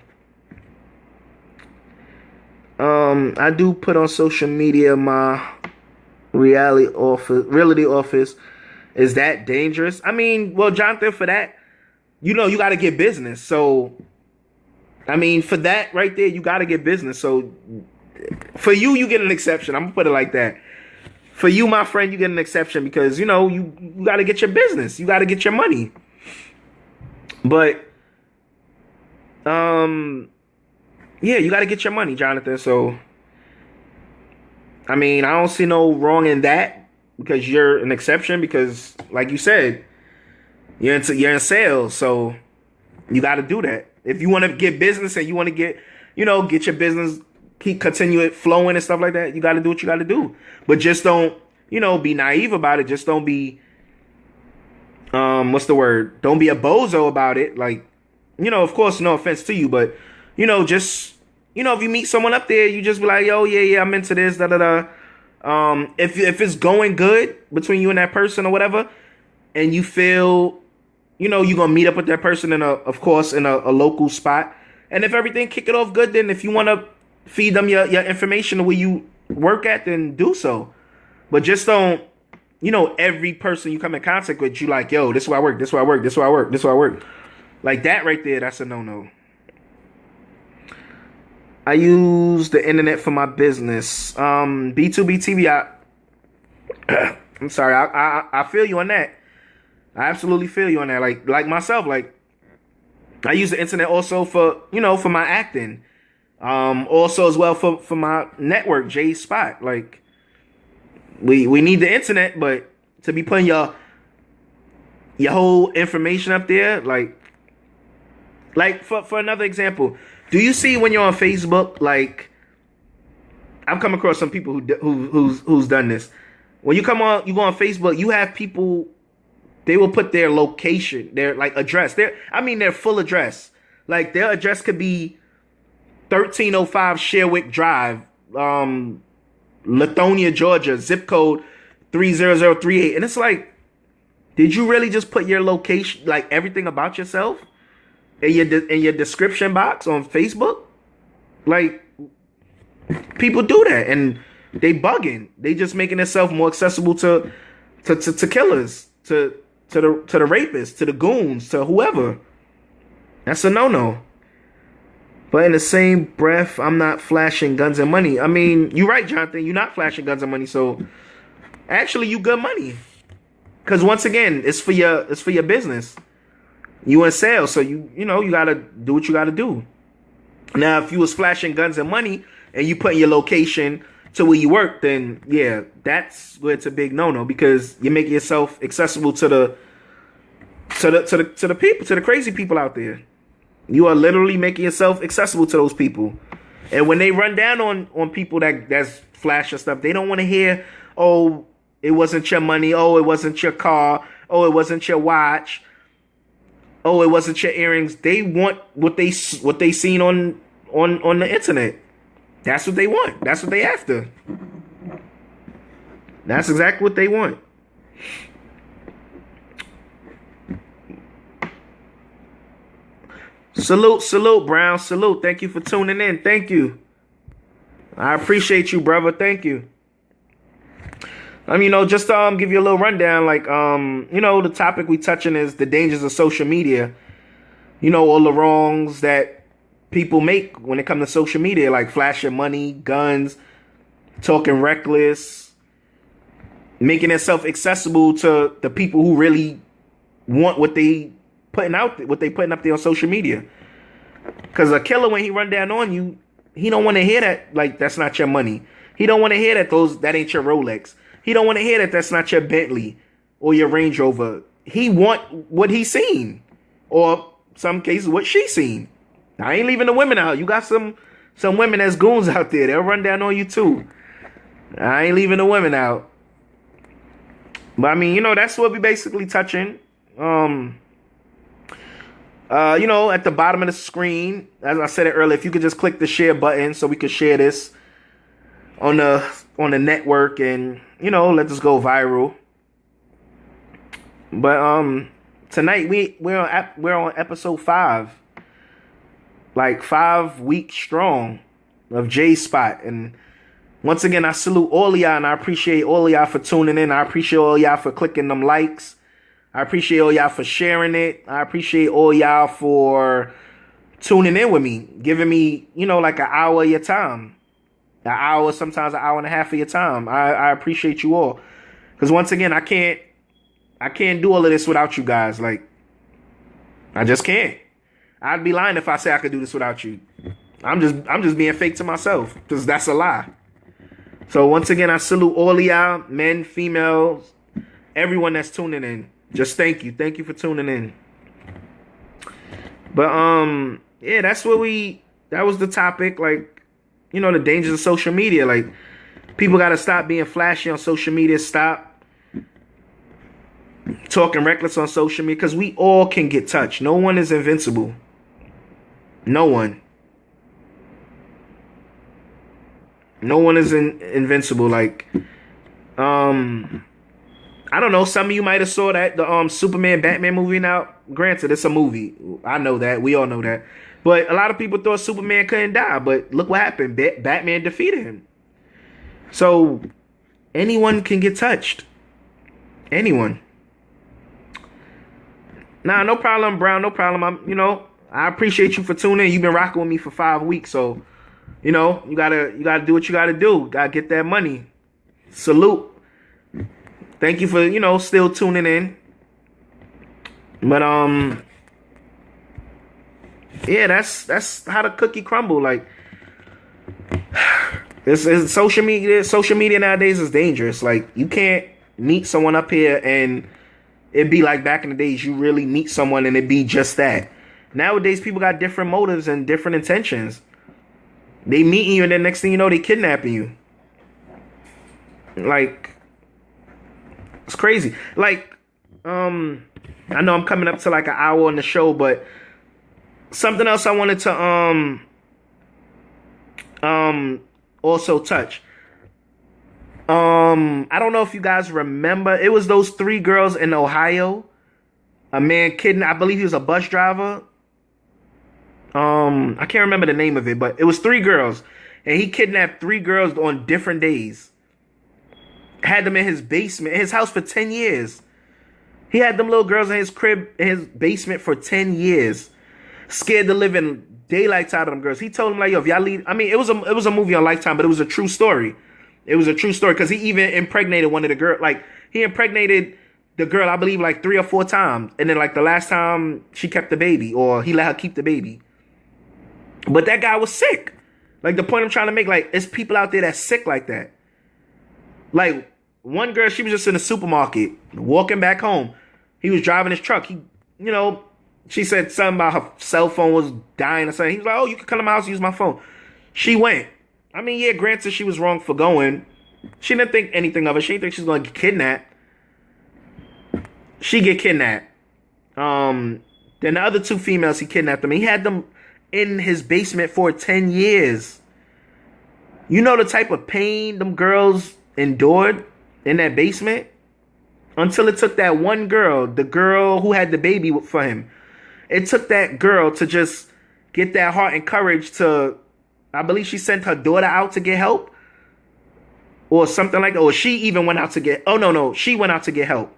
I do put on social media my reality office. Is that dangerous? I mean, well, Jonathan, for that, you got to get business. So, I mean, for that right there, you got to get business. So, for you get an exception. I'm going to put it like that. For you, my friend, you get an exception because, you got to get your business. You got to get your money. But, yeah, you got to get your money, Jonathan. So, I mean, I don't see no wrong in that because you're an exception because, like you said, you're in sales. So, You got to do that. If you want to get business and you want to get, get your business, continue it flowing and stuff like that, you got to do what you got to do. But just don't, be naive about it. Just don't be, what's the word? Don't be a bozo about it. Like, of course, no offense to you, but, just, if you meet someone up there, you just be like, yo, yeah, I'm into this, da da da. If it's going good between you and that person or whatever, and you feel, you're gonna meet up with that person in a local spot, and if everything kick it off good, then if you want to feed them your information where you work at, then do so. But just don't, every person you come in contact with, you like, yo, this is where I work, this is where I work, this is where I work, this is where I work. Like that right there, that's a no. I use the internet for my business. B2B TV. I'm sorry. I feel you on that. I absolutely feel you on that. Like myself. Like I use the internet also for for my acting. Also as well for my network, J Spot. Like we need the internet, but to be putting your whole information up there, like for another example. Do you see when you're on Facebook, like I've come across some people who's done this. When you go on Facebook, you have people, they will put their location, their like address, their full address. Like their address could be 1305 Sherwick Drive, Lithonia, Georgia, zip code 30038. And it's like, did you really just put your location, like everything about yourself? In your description box on Facebook? Like, people do that and they bugging. They just making themselves more accessible to killers, to the rapists, to the goons, to whoever. That's a no. But in the same breath, I'm not flashing guns and money. I mean, you're right, Jonathan. You're not flashing guns and money. So actually, you good money. Because once again, it's for your business. You in sales, so you gotta do what you gotta do. Now, if you was flashing guns and money and you putting your location to where you work, then yeah, that's where it's a big no because you're making yourself accessible to the people, to the crazy people out there. You are literally making yourself accessible to those people. And when they run down on people that's flashing stuff, they don't want to hear, oh, it wasn't your money, oh, it wasn't your car, oh, it wasn't your watch. Oh, it wasn't your earrings. They want what they seen on the internet. That's what they want. That's what they after. That's exactly what they want. Salute, Brown. Salute. Thank you for tuning in. Thank you. I appreciate you, brother. Thank you. Just give you a little rundown. Like, the topic we touching is the dangers of social media. All the wrongs that people make when it comes to social media, like flashing money, guns, talking reckless, making itself accessible to the people who really want what they putting up there on social media. Because a killer, when he run down on you, he don't want to hear that. Like, that's not your money. He don't want to hear that ain't your Rolex. He don't want to hear that that's not your Bentley or your Range Rover. He want what he seen, or some cases what she seen. I ain't leaving the women out. You got some women that's goons out there. They'll run down on you too. I ain't leaving the women out. But that's what we basically touching. At the bottom of the screen, as I said it earlier, if you could just click the share button so we could share this on the network and let this go viral. But tonight we're on episode 5, like 5 weeks strong of J Spot. And once again, I salute all of y'all and I appreciate all of y'all for tuning in. I appreciate all y'all for clicking them likes. I appreciate all y'all for sharing it. I appreciate all y'all for tuning in with me, giving me like an hour of your time. An hour, sometimes an hour and a half of your time. I appreciate you all. Because once again, I can't do all of this without you guys. Like, I just can't. I'd be lying if I say I could do this without you. I'm just being fake to myself, because that's a lie. So once again, I salute all of y'all, men, females, everyone that's tuning in. Just thank you. Thank you for tuning in. But yeah, that was the topic. Like, the dangers of social media. Like, people got to stop being flashy on social media. Stop talking reckless on social media, because we all can get touched. No one is invincible. No one. No one is invincible. Like, I don't know. Some of you might have saw that the Superman Batman movie. Now, granted, it's a movie. I know that. We all know that. But a lot of people thought Superman couldn't die. But look what happened. Batman defeated him. So anyone can get touched. Anyone. Nah, no problem, Brown. No problem. I appreciate you for tuning in. You've been rocking with me for 5 weeks, so you gotta do what you gotta do. Gotta get that money. Salute. Thank you for still tuning in. But yeah, that's how the cookie crumble. Like, it's social media. Social media nowadays is dangerous. Like, you can't meet someone up here and it'd be like back in the days. You really meet someone and it'd be just that. Nowadays, people got different motives and different intentions. They meeting you, and then next thing you know, they kidnapping you. Like, it's crazy. Like, I know I'm coming up to like an hour on the show, but something else I wanted to also touch. I don't know if you guys remember. It was those 3 girls in Ohio. A man kidnapped. I believe he was a bus driver. I can't remember the name of it, but it was 3 girls, and he kidnapped 3 girls on different days. Had them in his basement, in his house for 10 years. He had them little girls in his crib, in his basement for 10 years. Scared the living daylights out of them girls. He told them, like, yo, if y'all leave. I mean, it was a movie on Lifetime, but it was a true story. It was a true story, because he even impregnated one of the girls. Like, he impregnated the girl, I believe, like 3 or 4 times. And then, like, the last time she kept the baby, or he let her keep the baby. But that guy was sick. Like, the point I'm trying to make, like, it's people out there that's sick like that. Like, one girl, she was just in the supermarket, walking back home. He was driving his truck. She said something about her cell phone was dying or something. He was like, oh, you can come to my house and use my phone. She went. I mean, yeah, granted, she was wrong for going. She didn't think anything of it. She didn't think she was going to get kidnapped. She get kidnapped. Then the other 2 females, he kidnapped them. He had them in his basement for 10 years. You know the type of pain them girls endured in that basement? Until it took that one girl, the girl who had the baby for him. It took that girl to just get that heart and courage to, I believe she sent her daughter out to get help. Or something like that. Or she even went out to get, no, she went out to get help.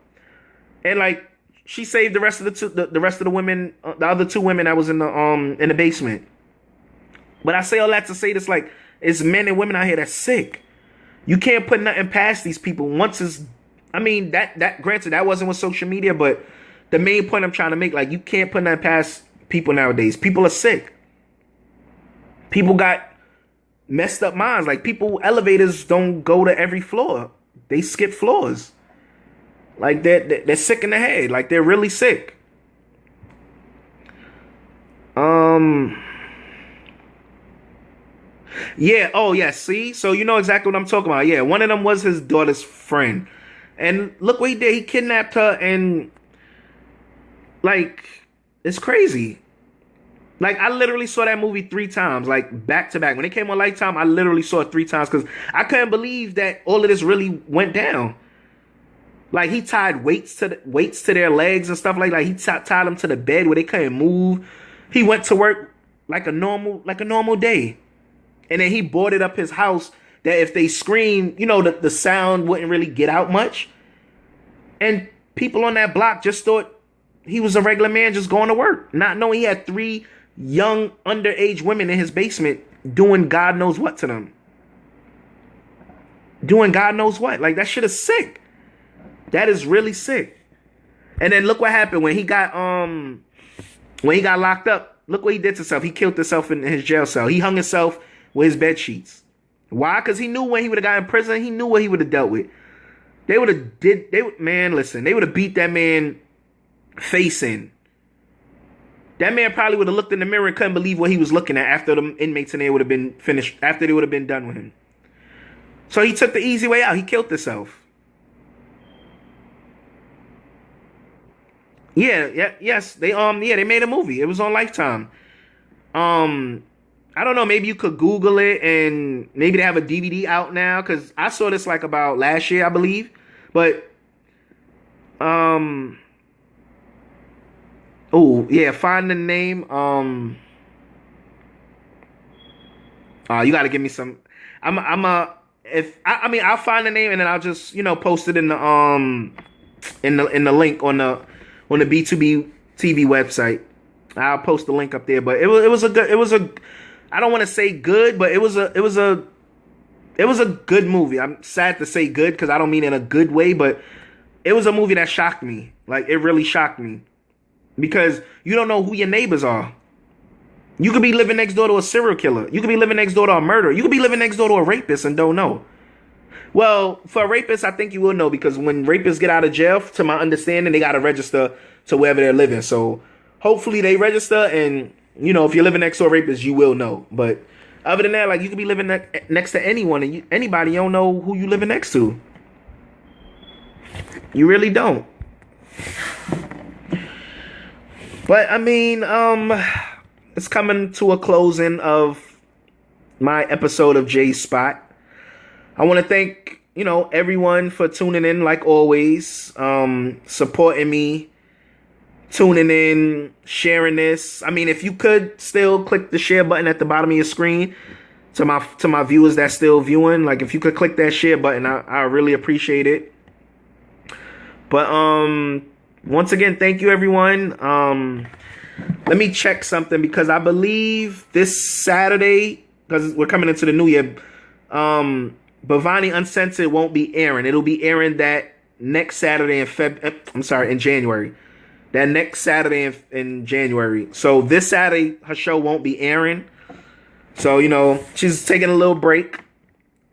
And like, she saved the rest of the rest of the women, the other 2 women that was in the basement. But I say all that to say this, like, it's men and women out here that's sick. You can't put nothing past these people. Once it's, I mean, that granted, that wasn't with social media, but the main point I'm trying to make, like, you can't put nothing past people nowadays. People are sick. People got messed up minds. Like, elevators don't go to every floor. They skip floors. Like, they're sick in the head. Like, they're really sick. Yeah. Oh, yeah. See? So you know exactly what I'm talking about. Yeah. One of them was his daughter's friend. And look what he did. He kidnapped her, and, like, it's crazy. Like, I literally saw that movie 3 times, like, back to back. When it came on Lifetime, I literally saw it 3 times, because I couldn't believe that all of this really went down. Like, he tied weights to their legs and stuff like that. He tied them to the bed where they couldn't move. He went to work like a normal day. And then he boarded up his house that if they screamed, the sound wouldn't really get out much. And people on that block just thought he was a regular man just going to work, not knowing he had 3 young underage women in his basement doing God knows what to them. Doing God knows what. Like, that shit is sick. That is really sick. And then look what happened when he got locked up. Look what he did to himself. He killed himself in his jail cell. He hung himself with his bed sheets. Why? Because he knew when he would have got in prison, he knew what he would have dealt with. They would have beat that man face in. That man probably would have looked in the mirror and couldn't believe what he was looking at after the inmates in there would have been finished, after they would have been done with him. So he took the easy way out. He killed himself. Yes. They made a movie. It was on Lifetime. Um, I don't know. Maybe you could Google it, and maybe they have a DVD out now. Cause I saw this like about last year, I believe. But um, oh yeah, find the name. You got to give me some. I'm a if I mean I'll find the name and then I'll just post it in the link on the B2B TV website. I'll post the link up there. But it was a good, I don't want to say good, but it was a good movie. I'm sad to say good because I don't mean in a good way, but it was a movie that shocked me. Like, it really shocked me because you don't know who your neighbors are. You could be living next door to a serial killer. You could be living next door to a murderer. You could be living next door to a rapist and don't know. Well, for a rapist, I think you will know because when rapists get out of jail, to my understanding, they got to register to wherever they're living. So hopefully they register, and if you're living next to a rapist, you will know. But other than that, like, you could be living next to anyone, and anybody, you don't know who you living next to. You really don't. But I mean, it's coming to a closing of my episode of J Spot. I want to thank, everyone for tuning in like always, supporting me, tuning in, sharing this. I mean, if you could still click the share button at the bottom of your screen to my viewers that's still viewing, like if you could click that share button, I really appreciate it. But once again, thank you everyone. Let me check something because I believe this Saturday, because we're coming into the new year, Bhavani Uncensored won't be airing. It'll be airing that next Saturday in January. That next Saturday in January. So this Saturday, her show won't be airing. So, she's taking a little break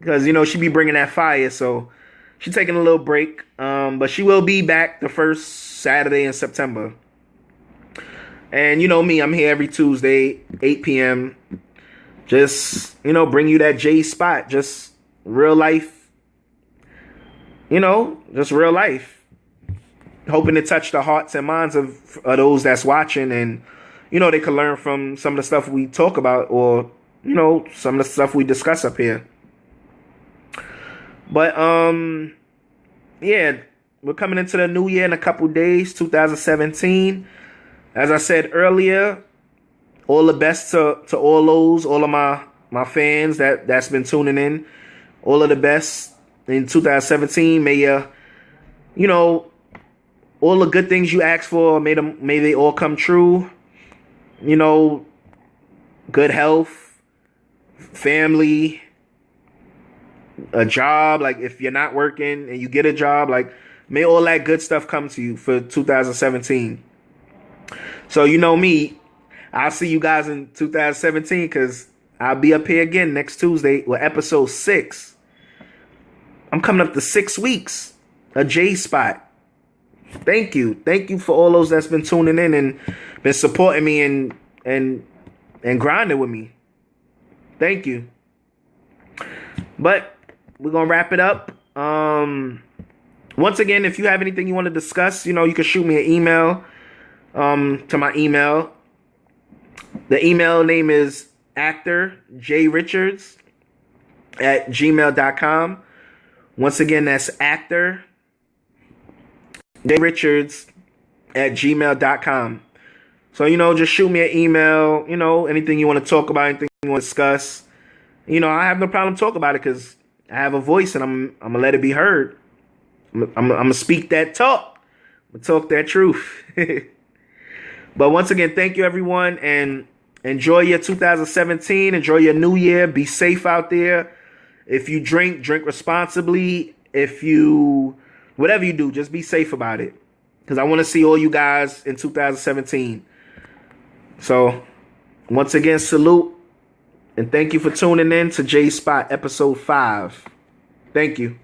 because, she be bringing that fire. So she's taking a little break. But she will be back the first Saturday in September. And you know me, I'm here every Tuesday, 8 p.m. Just, bring you that J Spot. Just real life, just real life. Hoping to touch the hearts and minds of those that's watching, and, they can learn from some of the stuff we talk about or, some of the stuff we discuss up here. But, yeah, we're coming into the new year in a couple days, 2017. As I said earlier, all the best to all of my fans that's been tuning in. All of the best in 2017. May all the good things you asked for, may they all come true. Good health, family, a job. Like, if you're not working and you get a job, like, may all that good stuff come to you for 2017. So me, I'll see you guys in 2017 because I'll be up here again next Tuesday with episode 6. I'm coming up to 6 weeks. A J Spot. Thank you. Thank you for all those that's been tuning in and been supporting me and grinding with me. Thank you. But we're going to wrap it up. Once again, if you have anything you want to discuss, you can shoot me an email to my email. The email name is actorjrichards@gmail.com. Once again, that's actorjrichards@gmail.com. So, just shoot me an email, anything you want to talk about, anything you want to discuss. I have no problem talking about it because I have a voice and I'm going to let it be heard. I'm going to speak that talk. I'm going to talk that truth. But once again, thank you, everyone, and enjoy your 2017. Enjoy your new year. Be safe out there. If you drink responsibly. Whatever you do, just be safe about it. Because I want to see all you guys in 2017. So, once again, salute. And thank you for tuning in to J Spot episode 5. Thank you.